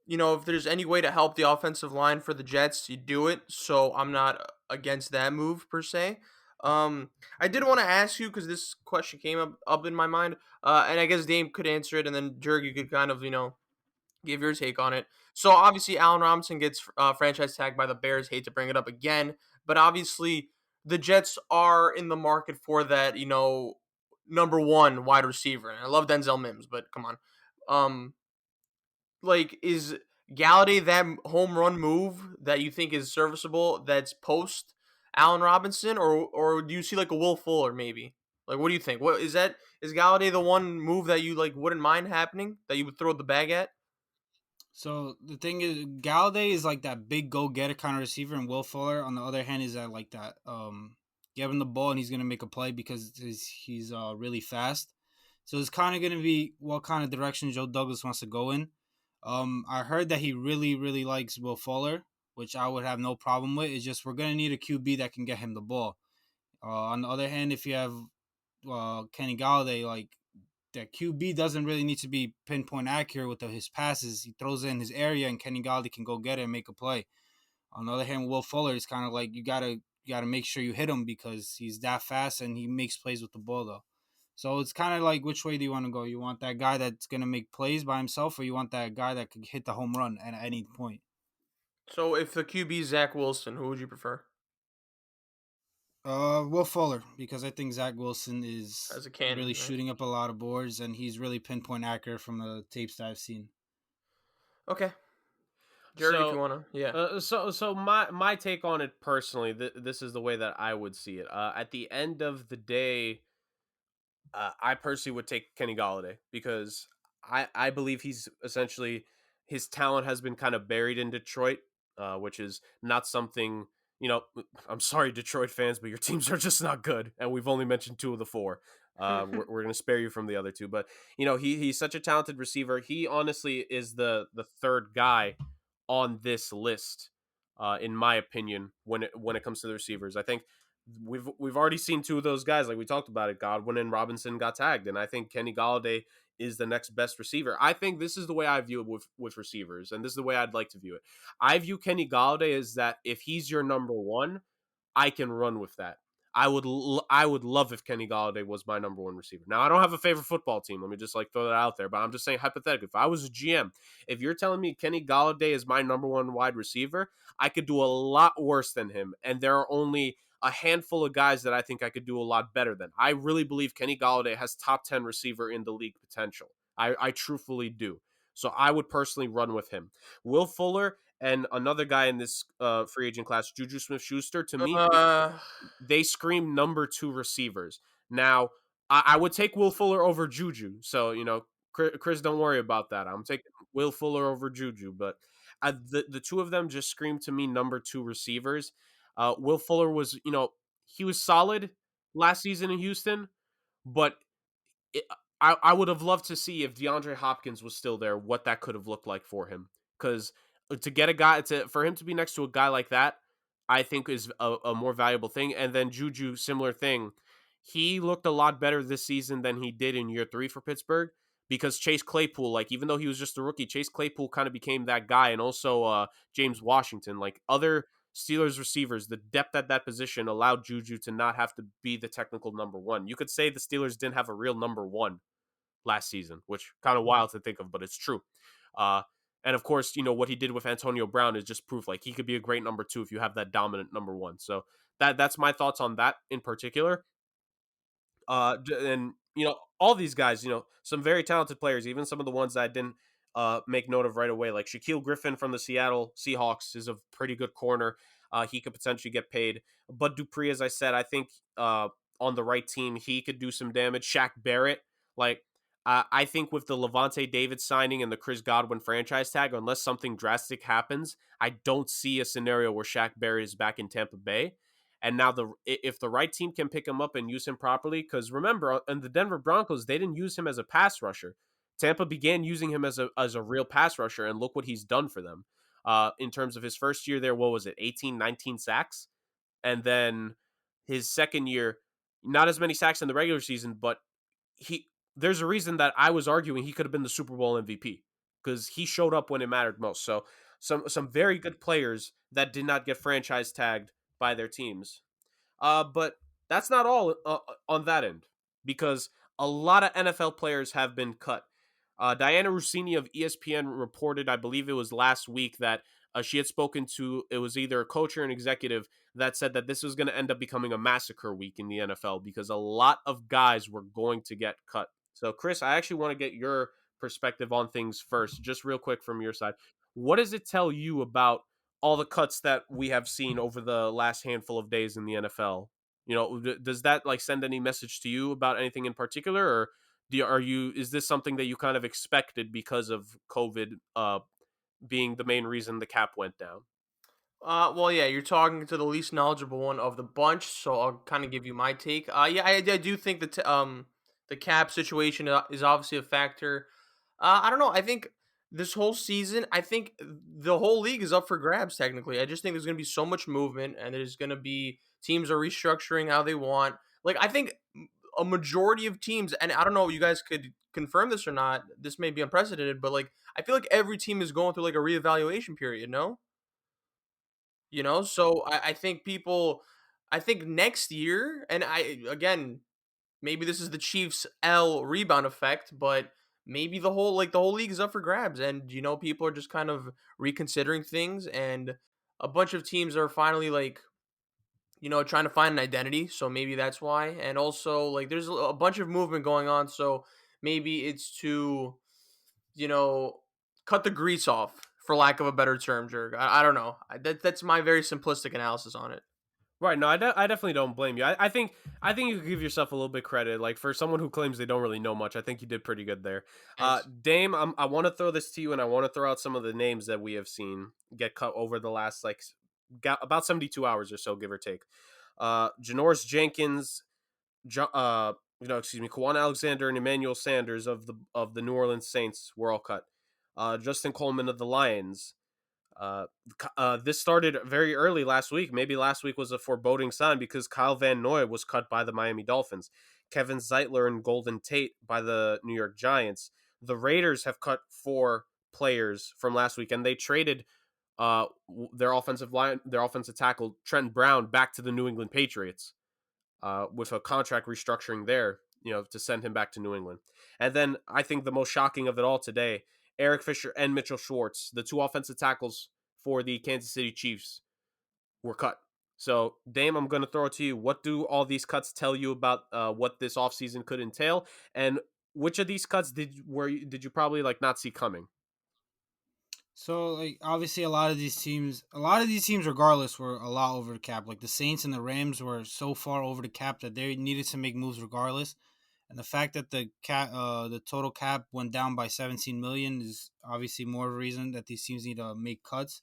if there's any way to help the offensive line for the Jets, you do it. So I'm not against that move per se. I did want to ask you because this question came up in my mind, and I guess Dame could answer it, and then Jurg, you could kind of give your take on it. So obviously, Allen Robinson gets franchise tagged by the Bears. Hate to bring it up again, but obviously the Jets are in the market for that, number one wide receiver. And I love Denzel Mims, but come on, like is Galladay that home run move that you think is serviceable? That's post Allen Robinson, or do you see like a Will Fuller maybe? Like, what do you think? What is that? Is Galladay the one move that you like wouldn't mind happening that you would throw the bag at? So the thing is, Galladay is like that big go getter kind of receiver, and Will Fuller, on the other hand, is that like that give him the ball and he's gonna make a play because he's really fast. So it's kind of gonna be what kind of direction Joe Douglas wants to go in. I heard that he really likes Will Fuller, which I would have no problem with. It's just we're gonna need a QB that can get him the ball. On the other hand, if you have Kenny Galladay, like that QB doesn't really need to be pinpoint accurate with his passes. He throws it in his area, and Kenny Galladay can go get it and make a play. On the other hand, Will Fuller is kind of like you gotta make sure you hit him because he's that fast and he makes plays with the ball though. So it's kind of like which way do you want to go? You want that guy that's gonna make plays by himself, or you want that guy that could hit the home run at any point? So if the QB is Zach Wilson, who would you prefer Will Fuller, because I think Zach Wilson is as a cannon? really Right? shooting up a lot of boards and he's really pinpoint accurate from the tapes that I've seen. Okay, Jerry, if you So, wanna, yeah. my take on it personally, this is the way that I would see it. At the end of the day, I personally would take Kenny Galladay because I believe he's essentially, his talent has been kind of buried in Detroit, which is not something. I'm sorry, Detroit fans, but your teams are just not good, and we've only mentioned two of the four. We're going to spare you from the other two, but he's such a talented receiver. He honestly is the third guy on this list, in my opinion, when it comes to the receivers. I think we've already seen two of those guys, like we talked about it. Godwin and Robinson got tagged, and I think Kenny Galladay is the next best receiver. I think this is the way I view it with receivers, and this is the way I'd like to view it. I view Kenny Galladay as that if he's your number one, I can run with that. I would love if Kenny Galladay was my number one receiver. Now, I don't have a favorite football team. Let me just like throw that out there. But I'm just saying hypothetically, if I was a GM, if you're telling me Kenny Galladay is my number one wide receiver, I could do a lot worse than him. And there are only a handful of guys that I think I could do a lot better than. I really believe Kenny Galladay has top 10 receiver in the league potential. I truthfully do. So I would personally run with him. Will Fuller and another guy in this free agent class, Juju Smith-Schuster, to me, Uh, they scream number two receivers. Now, I would take Will Fuller over Juju. So, Chris, don't worry about that. I'm taking Will Fuller over Juju. But The two of them just scream to me number 2 receivers. Will Fuller was, he was solid last season in Houston, but it, I would have loved to see if DeAndre Hopkins was still there, what that could have looked like for him. Because to get a guy for him to be next to a guy like that, I think is a more valuable thing. And then Juju, similar thing. He looked a lot better this season than he did in year 3 for Pittsburgh because Chase Claypool, like even though he was just a rookie, Chase Claypool kind of became that guy, and also James Washington, like other Steelers receivers, the depth at that position allowed Juju to not have to be the technical number 1. You could say the Steelers didn't have a real number 1 last season, which kind of wild to think of, but it's true. Uh, and of course, what he did with Antonio Brown is just proof like he could be a great number 2 if you have that dominant number 1. So that's my thoughts on that in particular. And all these guys, some very talented players, even some of the ones that I didn't make note of right away, like Shaquille Griffin from the Seattle Seahawks is a pretty good corner. He could potentially get paid. But Dupree, as I said, I think on the right team, he could do some damage. Shaq Barrett, like I think with the Levante David signing and the Chris Godwin franchise tag, unless something drastic happens, I don't see a scenario where Shaq Barrett is back in Tampa Bay. And now if the right team can pick him up and use him properly, because remember, in the Denver Broncos, they didn't use him as a pass rusher. Tampa began using him as a real pass rusher, and look what he's done for them. In terms of his first year there, what was it, 18, 19 sacks? And then his second year, not as many sacks in the regular season, but there's a reason that I was arguing he could have been the Super Bowl MVP because he showed up when it mattered most. So some very good players that did not get franchise tagged by their teams. But that's not all on that end because a lot of NFL players have been cut. Diana Rossini of ESPN reported, I believe it was last week, that she had spoken to, it was either a coach or an executive that said that this was going to end up becoming a massacre week in the NFL because a lot of guys were going to get cut. So, Chris, I actually want to get your perspective on things first, just real quick from your side. What does it tell you about all the cuts that we have seen over the last handful of days in the NFL? Does that like send any message to you about anything in particular, or is this something that you kind of expected because of COVID being the main reason the cap went down? Well, yeah, you're talking to the least knowledgeable one of the bunch, so I'll kind of give you my take. Yeah, I do think that the cap situation is obviously a factor. I don't know. I think this whole season, I think the whole league is up for grabs. Technically, I just think there's going to be so much movement, and there's going to be teams are restructuring how they want. Like, I think a majority of teams, and I don't know if you guys could confirm this or not. This may be unprecedented, but like, I feel like every team is going through like a reevaluation period. No. So I think I think next year, and again, maybe this is the Chiefs L rebound effect, but maybe the whole league is up for grabs, and people are just kind of reconsidering things, and a bunch of teams are finally like trying to find an identity, so maybe that's why, and also like there's a bunch of movement going on, so maybe it's to you know cut the grease off, for lack of a better term, Jurg. I don't know. That's my very simplistic analysis on it. Right. No, I definitely don't blame you. I think you could give yourself a little bit credit. Like for someone who claims they don't really know much, I think you did pretty good there. Thanks. Dame, I want to throw this to you, and I want to throw out some of the names that we have seen get cut over the last about 72 hours or so, give or take. Janoris Jenkins, Kwan Alexander and Emmanuel Sanders of the New Orleans Saints were all cut. Justin Coleman of the Lions. This started very early last week. Maybe last week was a foreboding sign because Kyle Van Noy was cut by the Miami Dolphins. Kevin Zeitler and Golden Tate by the New York Giants. The Raiders have cut 4 players from last week, and they traded their offensive tackle Trent Brown back to the New England Patriots with a contract restructuring there, to send him back to New England. And then I think the most shocking of it all today, Eric Fisher and Mitchell Schwartz, the 2 offensive tackles for the Kansas City Chiefs, were cut. So, Dame, I'm going to throw it to you. What do all these cuts tell you about what this offseason could entail? And which of these cuts did you probably not see coming? So, like, obviously, a lot of these teams, regardless, were a lot over the cap. Like the Saints and the Rams were so far over the cap that they needed to make moves regardless. And the fact that the total cap went down by 17 million is obviously more of a reason that these teams need to make cuts.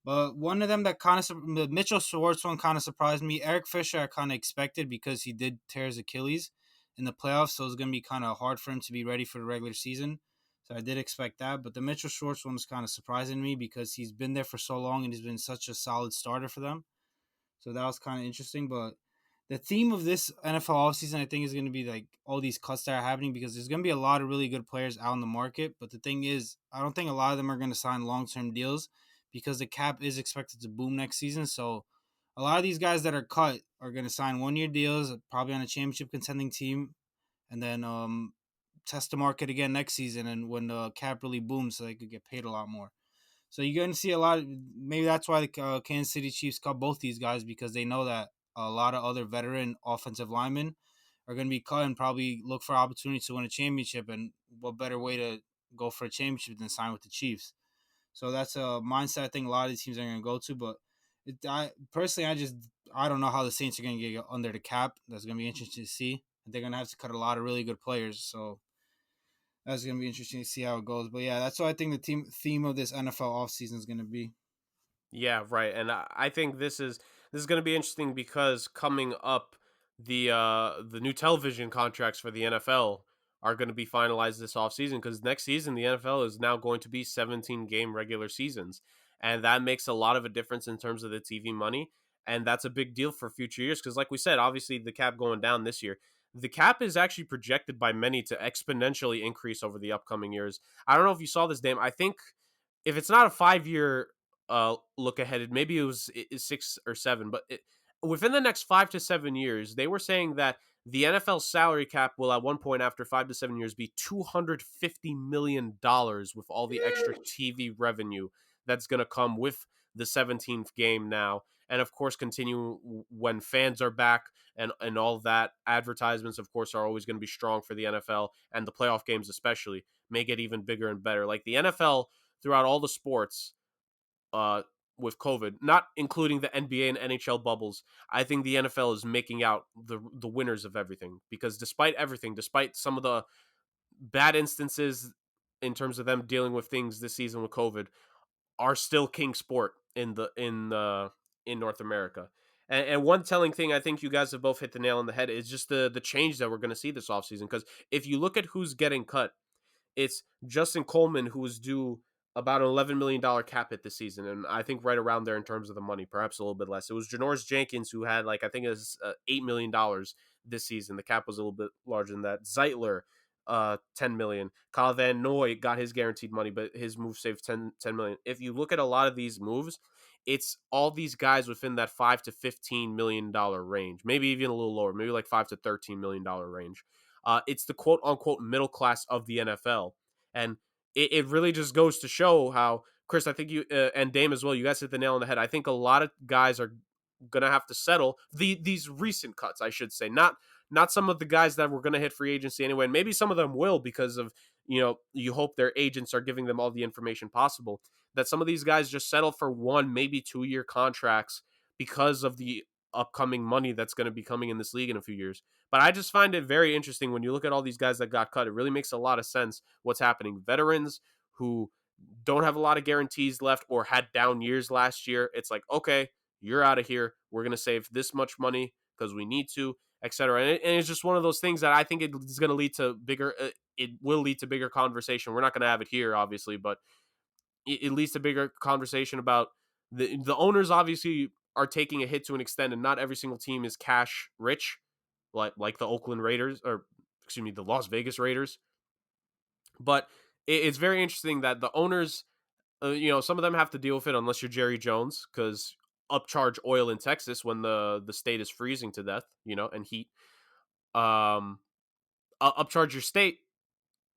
But one of them that the Mitchell Schwartz one kind of surprised me. Eric Fisher I kind of expected because he did tear his Achilles in the playoffs, so it's gonna be kind of hard for him to be ready for the regular season. So I did expect that, but the Mitchell Schwartz one was kind of surprising me because he's been there for so long and he's been such a solid starter for them. So that was kind of interesting. But the theme of this NFL offseason, I think, is going to be like all these cuts that are happening because there's going to be a lot of really good players out in the market. But the thing is, I don't think a lot of them are going to sign long term deals because the cap is expected to boom next season. So a lot of these guys that are cut are going to sign 1 year deals, probably on a championship contending team, and then test the market again next season. And when the cap really booms, so they could get paid a lot more. So you're going to see a lot. Maybe that's why the Kansas City Chiefs cut both these guys because they know that a lot of other veteran offensive linemen are going to be cut and probably look for opportunities to win a championship. And what better way to go for a championship than sign with the Chiefs? So that's a mindset I think a lot of these teams are going to go to. But I don't know how the Saints are going to get under the cap. That's going to be interesting to see. They're going to have to cut a lot of really good players. So that's going to be interesting to see how it goes. But yeah, that's what I think the theme of this NFL offseason is going to be. Yeah, right. And I think this is going to be interesting because coming up, the new television contracts for the NFL are going to be finalized this offseason because next season the NFL is now going to be 17 game regular seasons, and that makes a lot of a difference in terms of the TV money, and that's a big deal for future years because, like we said, obviously the cap going down this year. The cap is actually projected by many to exponentially increase over the upcoming years. I don't know if you saw this, Dame. I think if it's not a 5 year look ahead, maybe it was 6 or 7, but within the next 5 to 7 years, they were saying that the NFL salary cap will at one point after 5 to 7 years be $250 million with all the extra TV revenue that's going to come with the 17th game now. And of course, continue when fans are back and all that. Advertisements, of course, are always going to be strong for the NFL, and the playoff games especially may get even bigger and better. Like the NFL throughout all the sports, uh, with COVID, not including the NBA and NHL bubbles, I think the NFL is making out the winners of everything because despite everything, despite some of the bad instances in terms of them dealing with things this season with COVID, are still king sport in North America. And one telling thing, I think you guys have both hit the nail on the head, is just the change that we're going to see this offseason. Because if you look at who's getting cut, it's Justin Coleman, who was due about an $11 million cap hit this season, and I think right around there in terms of the money, perhaps a little bit less. It was Janoris Jenkins, who had I think it was $8 million this season. The cap was a little bit larger than that. Zeitler, 10 million. Kyle Van Noy got his guaranteed money, but his move saved 10 million. If you look at a lot of these moves, it's all these guys within that $5 to $15 million range, maybe even a little lower, maybe like $5 to $13 million range. It's the quote unquote middle class of the NFL. And it really just goes to show how, Chris, I think you and Dame as well, you guys hit the nail on the head. I think a lot of guys are going to have to settle these recent cuts, I should say, not some of the guys that were going to hit free agency anyway. And maybe some of them will because of, you hope their agents are giving them all the information possible, that some of these guys just settle for 1, maybe 2 year contracts because of the upcoming money that's going to be coming in this league in a few years. But I just find it very interesting when you look at all these guys that got cut. It really makes a lot of sense what's happening. Veterans who don't have a lot of guarantees left or had down years last year, it's like, okay, you're out of here. We're going to save this much money because we need to, etc. And it's just one of those things that I think it's going to lead to bigger. It will lead to bigger conversation. We're not going to have it here, obviously, but it leads to bigger conversation about the owners. Obviously, are taking a hit to an extent, and not every single team is cash rich, like the Oakland Raiders, or excuse me, the Las Vegas Raiders. But it's very interesting that the owners, some of them have to deal with it unless you're Jerry Jones, because upcharge oil in Texas when the state is freezing to death, and heat. Upcharge your state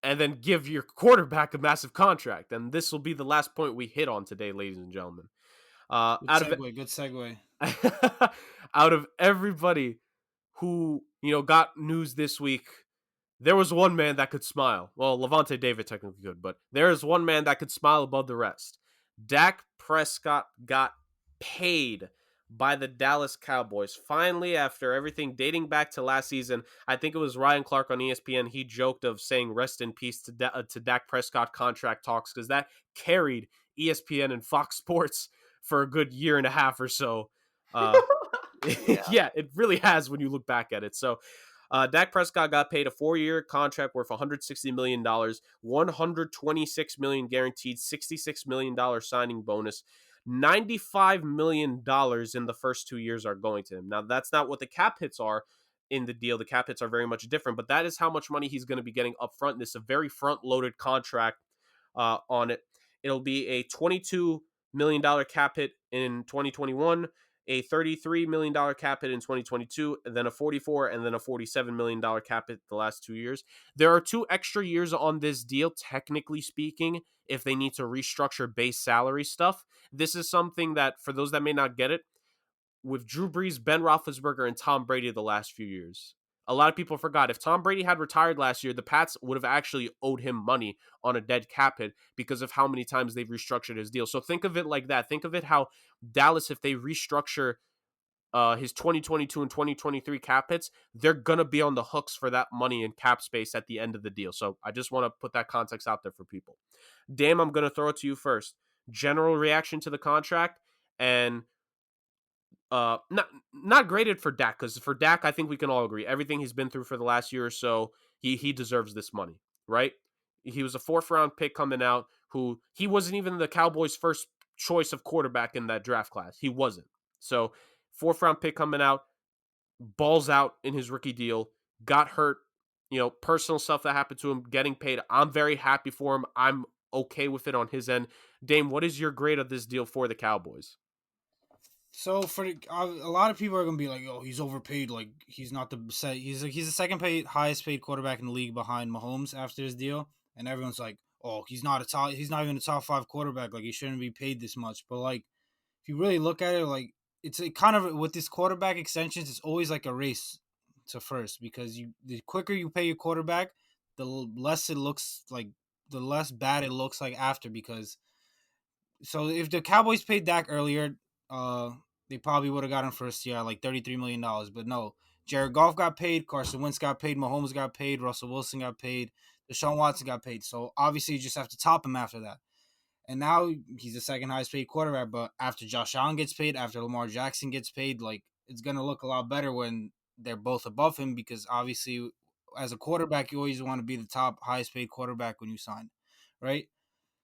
and then give your quarterback a massive contract. And this will be the last point we hit on today, ladies and gentlemen. Good segue. Out of everybody who, got news this week, there was one man that could smile. Well, Levante David technically could, but there is one man that could smile above the rest. Dak Prescott got paid by the Dallas Cowboys. Finally, after everything dating back to last season, I think it was Ryan Clark on ESPN. He joked of saying rest in peace to Dak Prescott contract talks because that carried ESPN and Fox Sports for a good year and a half or so. Yeah. Yeah, it really has when you look back at it. So Dak Prescott got paid a 4-year contract worth $160 million, $126 million guaranteed, $66 million signing bonus. $95 million in the first 2 years are going to him. Now, that's not what the cap hits are in the deal. The cap hits are very much different, but that is how much money he's going to be getting up front. This is a very front loaded contract on it. It'll be a $22 million cap hit in 2021, a $33 million cap hit in 2022, and then a $44 and then a $47 million cap hit the last 2 years. There are 2 extra years on this deal, technically speaking, if they need to restructure base salary stuff. This is something that, for those that may not get it, with Drew Brees, Ben Roethlisberger, and Tom Brady the last few years. A lot of people forgot. If Tom Brady had retired last year, the Pats would have actually owed him money on a dead cap hit because of how many times they've restructured his deal. So think of it like that. Think of it how Dallas, if they restructure his 2022 and 2023 cap hits, they're going to be on the hooks for that money and cap space at the end of the deal. So I just want to put that context out there for people. Dame, I'm going to throw it to you first. General reaction to the contract, and not graded for Dak, because for Dak, I think we can all agree everything he's been through for the last year or so, he deserves this money, right? He was a 4th-round pick coming out, who he wasn't even the Cowboys' first choice of quarterback in that draft class. He wasn't. So 4th-round pick coming out, balls out in his rookie deal, got hurt, personal stuff that happened to him, getting paid. I'm very happy for him. I'm okay with it on his end. Dame, what is your grade of this deal for the Cowboys? So for a lot of people are gonna be like, "Oh, he's overpaid. Like he's not the set. He's the second paid, highest paid quarterback in the league behind Mahomes after his deal." And everyone's like, "Oh, he's not a top. He's not even a top 5 quarterback. Like he shouldn't be paid this much." But like, if you really look at it, like it's a kind of with this quarterback extensions, it's always like a race to first because the quicker you pay your quarterback, the less it looks like, the less bad it looks like after because so if the Cowboys paid Dak earlier, they probably would have got him first year like $33 million. But no, Jared Goff got paid, Carson Wentz got paid, Mahomes got paid, Russell Wilson got paid, Deshaun Watson got paid. So obviously you just have to top him after that. And now he's the second highest paid quarterback. But after Josh Allen gets paid, after Lamar Jackson gets paid, like it's gonna look a lot better when they're both above him because obviously as a quarterback you always want to be the top highest paid quarterback when you sign, right?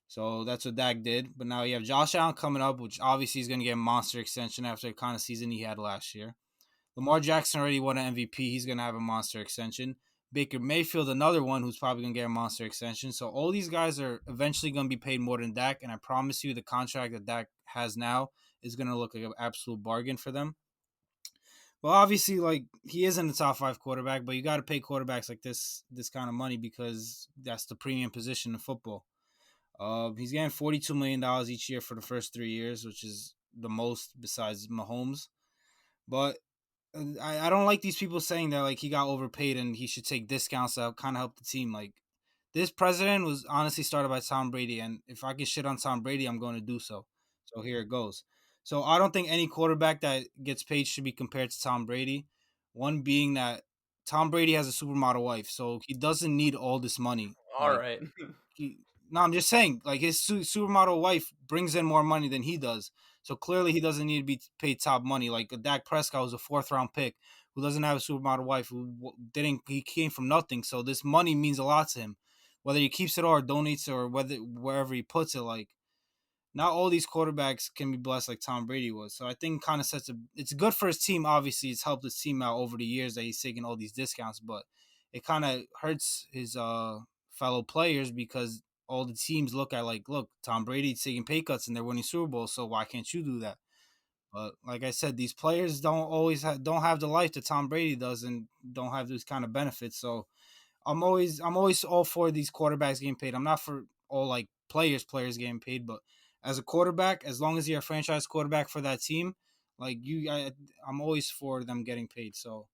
So that's what Dak did. But now you have Josh Allen coming up, which obviously is going to get a monster extension after the kind of season he had last year. Lamar Jackson already won an MVP. He's going to have a monster extension. Baker Mayfield, another one who's probably going to get a monster extension. So all these guys are eventually going to be paid more than Dak. And I promise you the contract that Dak has now is going to look like an absolute bargain for them. Well, obviously, like he isn't a top 5 quarterback, but you got to pay quarterbacks like this kind of money because that's the premium position in football. He's getting $42 million each year for the first 3 years, which is the most besides Mahomes. But I don't like these people saying that like he got overpaid and he should take discounts to kind of help the team. Like this president was honestly started by Tom Brady, and if I can shit on Tom Brady, I'm going to do so. So here it goes. So I don't think any quarterback that gets paid should be compared to Tom Brady. One being that Tom Brady has a supermodel wife, so he doesn't need all this money. All Like right. no, I'm just saying, like his supermodel wife brings in more money than he does. So clearly, he doesn't need to be paid top money. Like Dak Prescott was a 4th-round pick who doesn't have a supermodel wife who didn't. He came from nothing. So this money means a lot to him, whether he keeps it or donates it or wherever he puts it. Like not all these quarterbacks can be blessed like Tom Brady was. So I think kind of it's good for his team. Obviously, it's helped his team out over the years that he's taking all these discounts, but it kind of hurts his fellow players because all the teams look at like, look, Tom Brady's taking pay cuts and they're winning Super Bowls, so why can't you do that? But like I said, these players don't have the life that Tom Brady does and don't have these kind of benefits. So I'm always all for these quarterbacks getting paid. I'm not for all like players getting paid, but as a quarterback, as long as you're a franchise quarterback for that team, like I'm always for them getting paid. So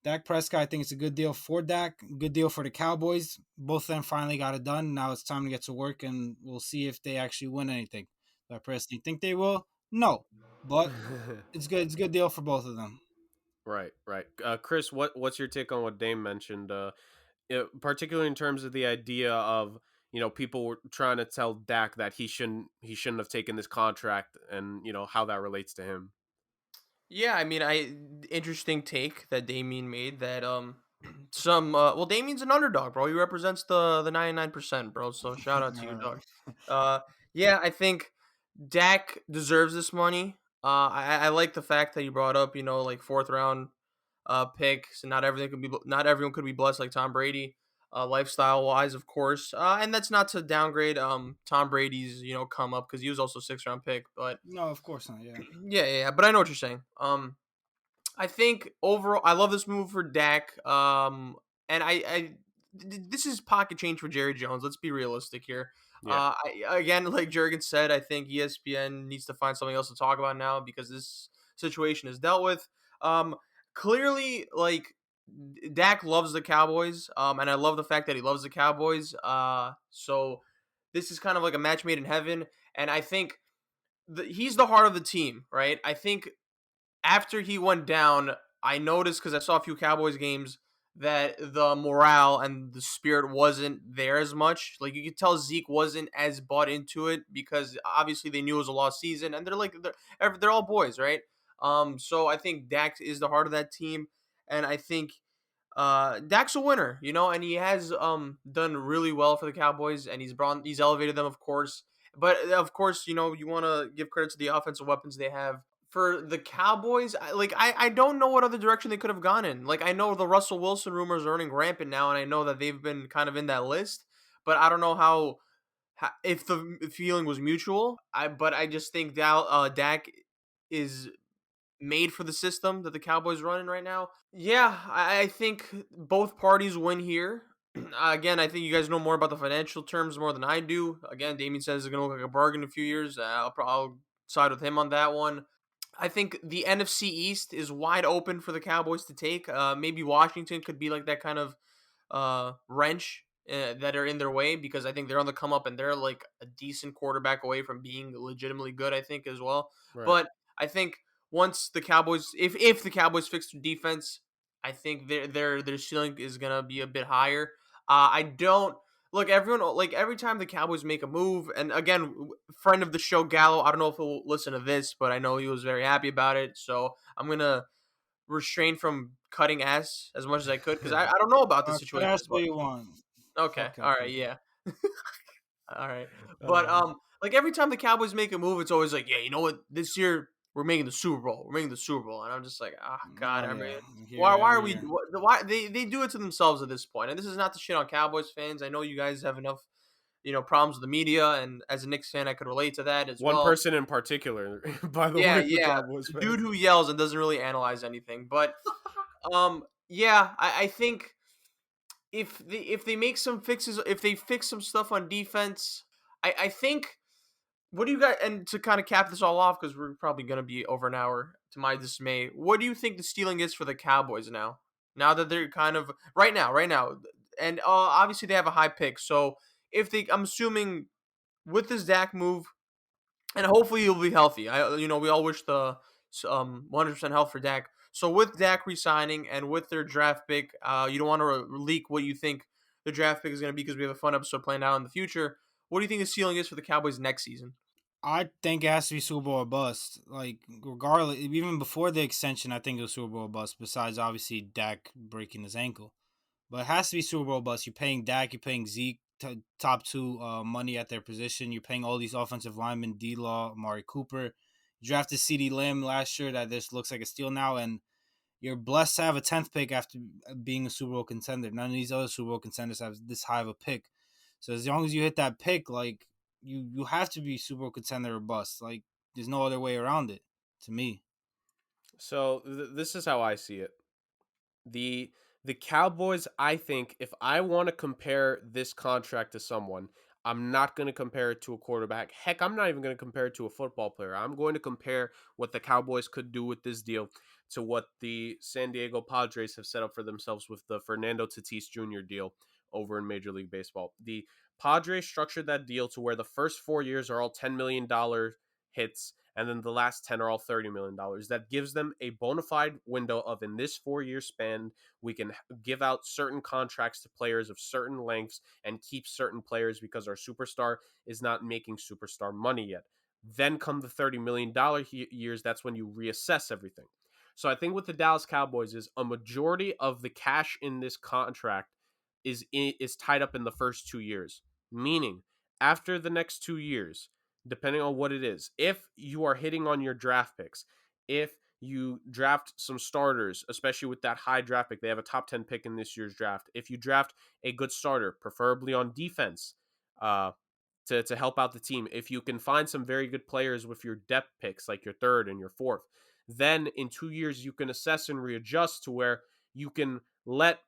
Dak Prescott, I think it's a good deal for Dak, good deal for the Cowboys. Both of them finally got it done. Now it's time to get to work, and we'll see if they actually win anything. Do I personally think they will? No, but it's good. It's a good deal for both of them. Right, right. Chris, what's your take on what Dame mentioned? Particularly in terms of the idea of people were trying to tell Dak that he shouldn't have taken this contract, and how that relates to him. Yeah, I mean, I interesting take that Damien made that well, Damien's an underdog, bro. He represents the 99%, bro. So shout out to you, All dog. right. Uh yeah, I think Dak deserves this money. I like the fact that you brought up, like fourth round pick. So not everyone could be blessed like Tom Brady, lifestyle wise, of course. And that's not to downgrade Tom Brady's come up because he was also sixth round pick. But No, of course not. Yeah. yeah. But I know what you're saying. I think overall, I love this move for Dak. And this is pocket change for Jerry Jones. Let's be realistic here. Yeah. Again, like Jurgen said, I think ESPN needs to find something else to talk about now because this situation is dealt with. Um, Clearly, like Dak loves the Cowboys. And I love the fact that he loves the Cowboys. So this is kind of like a match made in heaven. And I think he's the heart of the team, right? I think after he went down, I noticed because I saw a few Cowboys games that the morale and the spirit wasn't there as much. Like you could tell Zeke wasn't as bought into it because obviously they knew it was a lost season, and they're all boys, right? So I think Dax is the heart of that team, and I think Dak's a winner, and he has done really well for the Cowboys, and he's elevated them, of course. But of course, you want to give credit to the offensive weapons they have for the Cowboys. I don't know what other direction they could have gone in. Like I know the Russell Wilson rumors are running rampant now, and I know that they've been kind of in that list, but I don't know how if the feeling was mutual. But I just think Dak is made for the system that the Cowboys running right now. Yeah, I think both parties win here. Again, I think you guys know more about the financial terms more than I do. Again, Damien says it's going to look like a bargain in a few years. I'll side with him on that one. I think the NFC East is wide open for the Cowboys to take. Maybe Washington could be like that kind of wrench that are in their way because I think they're on the come up and they're like a decent quarterback away from being legitimately good. I think as well, Right. but I think once the Cowboys, if the Cowboys fix their defense, I think their ceiling is gonna be a bit higher. I don't look everyone like every time the Cowboys make a move, and again, friend of the show Gallo. I don't know if he'll listen to this, but I know he was very happy about it. So I'm gonna restrain from cutting ass as much as I could because I don't know about the Cut situation. ass But what you want. okay, Fuck all up. right, yeah, all right. But Uh, like every time the Cowboys make a move, it's always like, yeah, you know what? This year we're making the Super Bowl. We're making the Super Bowl, and I'm just like, ah, God, Oh I yeah, mean, I'm here why are every we? year. Why they do it to themselves at this point? And this is not to shit on Cowboys fans. I know you guys have enough, problems with the media, and as a Knicks fan, I could relate to that as one well. person in particular, by the Yeah, way, the yeah, Cowboys the dude fans. who yells and doesn't really analyze anything, but yeah, I think if they make some fixes, if they fix some stuff on defense, I think. What do you got? And to kind of cap this all off, because we're probably going to be over an hour to my dismay. What do you think the stealing is for the Cowboys now? Now that they're kind of right now, and obviously they have a high pick. So I'm assuming with this Dak move, and hopefully he'll be healthy. We all wish the 100% health for Dak. So with Dak resigning and with their draft pick, you don't want to leak what you think the draft pick is going to be because we have a fun episode planned out in the future. What do you think the ceiling is for the Cowboys next season? I think it has to be Super Bowl or bust. Like regardless, even before the extension, I think it was Super Bowl or bust. Besides, obviously Dak breaking his ankle, but it has to be Super Bowl or bust. You're paying Dak, you're paying Zeke, top two money at their position. You're paying all these offensive linemen, D Law, Amari Cooper. You drafted C.D. Lamb last year. That this looks like a steal now, and you're blessed to have a 10th pick after being a Super Bowl contender. None of these other Super Bowl contenders have this high of a pick. So as long as you hit that pick, like you have to be Super Bowl contender or bust. Like there's no other way around it. To me, So this is how I see it. The the Cowboys, I think, if I want to compare this contract to someone, I'm not going to compare it to a quarterback. Heck, I'm not even going to compare it to a football player. I'm going to compare what the Cowboys could do with this deal to what the San Diego Padres have set up for themselves with the Fernando Tatis Jr. deal over in Major League Baseball. The Padres structured that deal to where the first 4 years are all $10 million hits, and then the last 10 are all $30 million. That gives them a bona fide window of, in this 4-year span, we can give out certain contracts to players of certain lengths and keep certain players because our superstar is not making superstar money yet. Then come the $30 million years, that's when you reassess everything. So I think with the Dallas Cowboys is a majority of the cash in this contract is tied up in the first 2 years, meaning after the next 2 years, depending on what it is, if you are hitting on your draft picks, if you draft some starters, especially with that high draft pick, they have a top 10 pick in this year's draft. If you draft a good starter, preferably on defense, to help out the team, if you can find some very good players with your depth picks, like your third and your fourth, then in 2 years you can assess and readjust to where you can let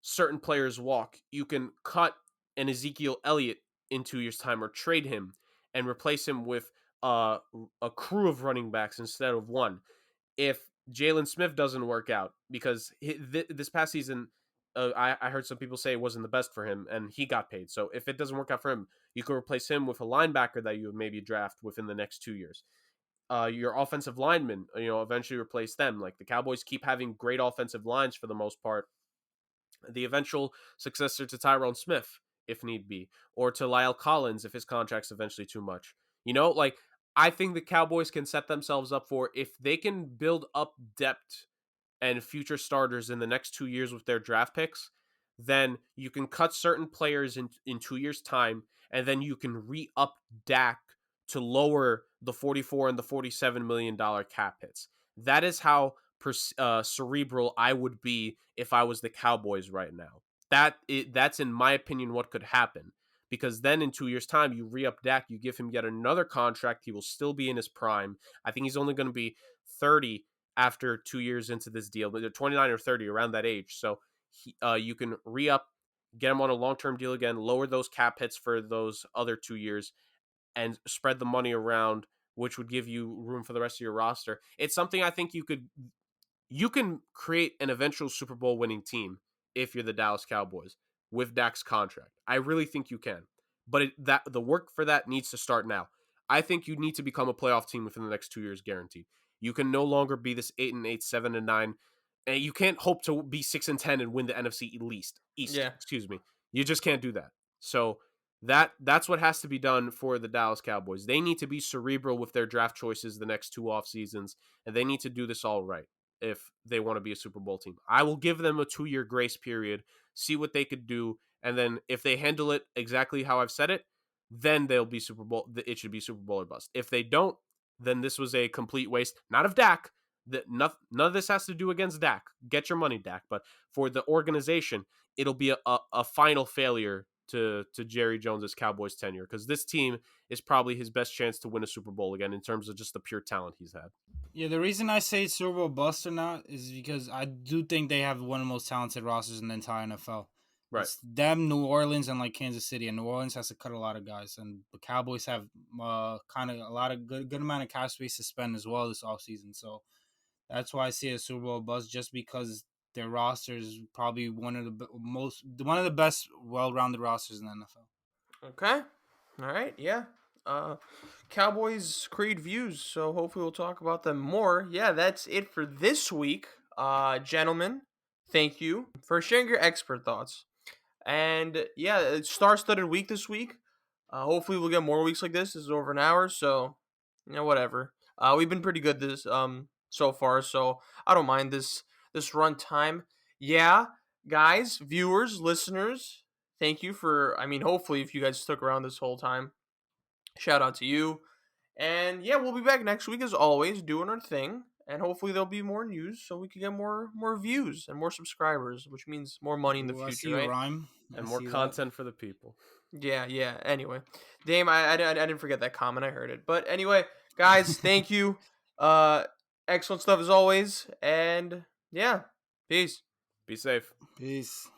certain players walk. You can cut an Ezekiel Elliott in 2 years' time, or trade him and replace him with a crew of running backs instead of one. If Jalen Smith doesn't work out, because this past season, I heard some people say it wasn't the best for him, and he got paid. So if it doesn't work out for him, you can replace him with a linebacker that you would maybe draft within the next 2 years. Your offensive linemen, eventually replace them. Like the Cowboys keep having great offensive lines for the most part. The eventual successor to Tyrone Smith, if need be, or to Lyle Collins if his contract's eventually too much. I think the Cowboys can set themselves up for, if they can build up depth and future starters in the next 2 years with their draft picks, then you can cut certain players in 2 years' time, and then you can re-up Dak to lower the $44 and the $47 million cap hits. That is how cerebral I would be if I was the Cowboys right now. That's in my opinion what could happen, because then in 2 years' time you re-up Dak, you give him yet another contract. He will still be in his prime. I think he's only going to be 30 after 2 years into this deal, but they're 29 or 30, around that age. So you can re-up, get him on a long-term deal again, lower those cap hits for those other 2 years, and spread the money around, which would give you room for the rest of your roster. It's something I think you can create an eventual Super Bowl winning team if you're the Dallas Cowboys with Dak's contract. I really think you can. But the work for that needs to start now. I think you need to become a playoff team within the next 2 years, guaranteed. You can no longer be this 8-8, 7-9, and you can't hope to be 6-10 and win the NFC East. Yeah. Excuse me. You just can't do that. So that's what has to be done for the Dallas Cowboys. They need to be cerebral with their draft choices the next 2 off seasons, and they need to do this all right if they want to be a Super Bowl team. I will give them a 2-year grace period, see what they could do, and then if they handle it exactly how I've said it, then they'll be Super Bowl. It should be Super Bowl or bust. If they don't, then this was a complete waste. Not of Dak. None of this has to do against Dak. Get your money, Dak. But for the organization, it'll be a final failure to Jerry Jones's Cowboys tenure, because this team is probably his best chance to win a Super Bowl again in terms of just the pure talent he's had. Yeah, the reason I say it's Super Bowl bust or not is because I do think they have one of the most talented rosters in the entire NFL. Right. It's them, New Orleans, and like Kansas City. And New Orleans has to cut a lot of guys, and the Cowboys have kind of a lot of good amount of cap space to spend as well this offseason. So that's why I see a Super Bowl bust, just because their roster is probably one of the best well-rounded rosters in the NFL. Okay. All right. Yeah. Cowboys create views, so hopefully we'll talk about them more. Yeah, that's it for this week. Gentlemen, thank you for sharing your expert thoughts. And yeah, it's star-studded week this week. Hopefully we'll get more weeks like this. This is over an hour, so whatever. We've been pretty good this so far, so I don't mind this run time. Yeah, guys, viewers, listeners, thank you for. Hopefully if you guys stuck around this whole time, shout out to you. And yeah, we'll be back next week as always, doing our thing. And hopefully there'll be more news, so we can get more views and more subscribers, which means more money in the I see future, right? rhyme. And more content for the people. Yeah. Anyway, Dame, I didn't forget that comment. I heard it. But anyway, guys, thank you. Excellent stuff as always. And yeah, peace. Be safe. Peace.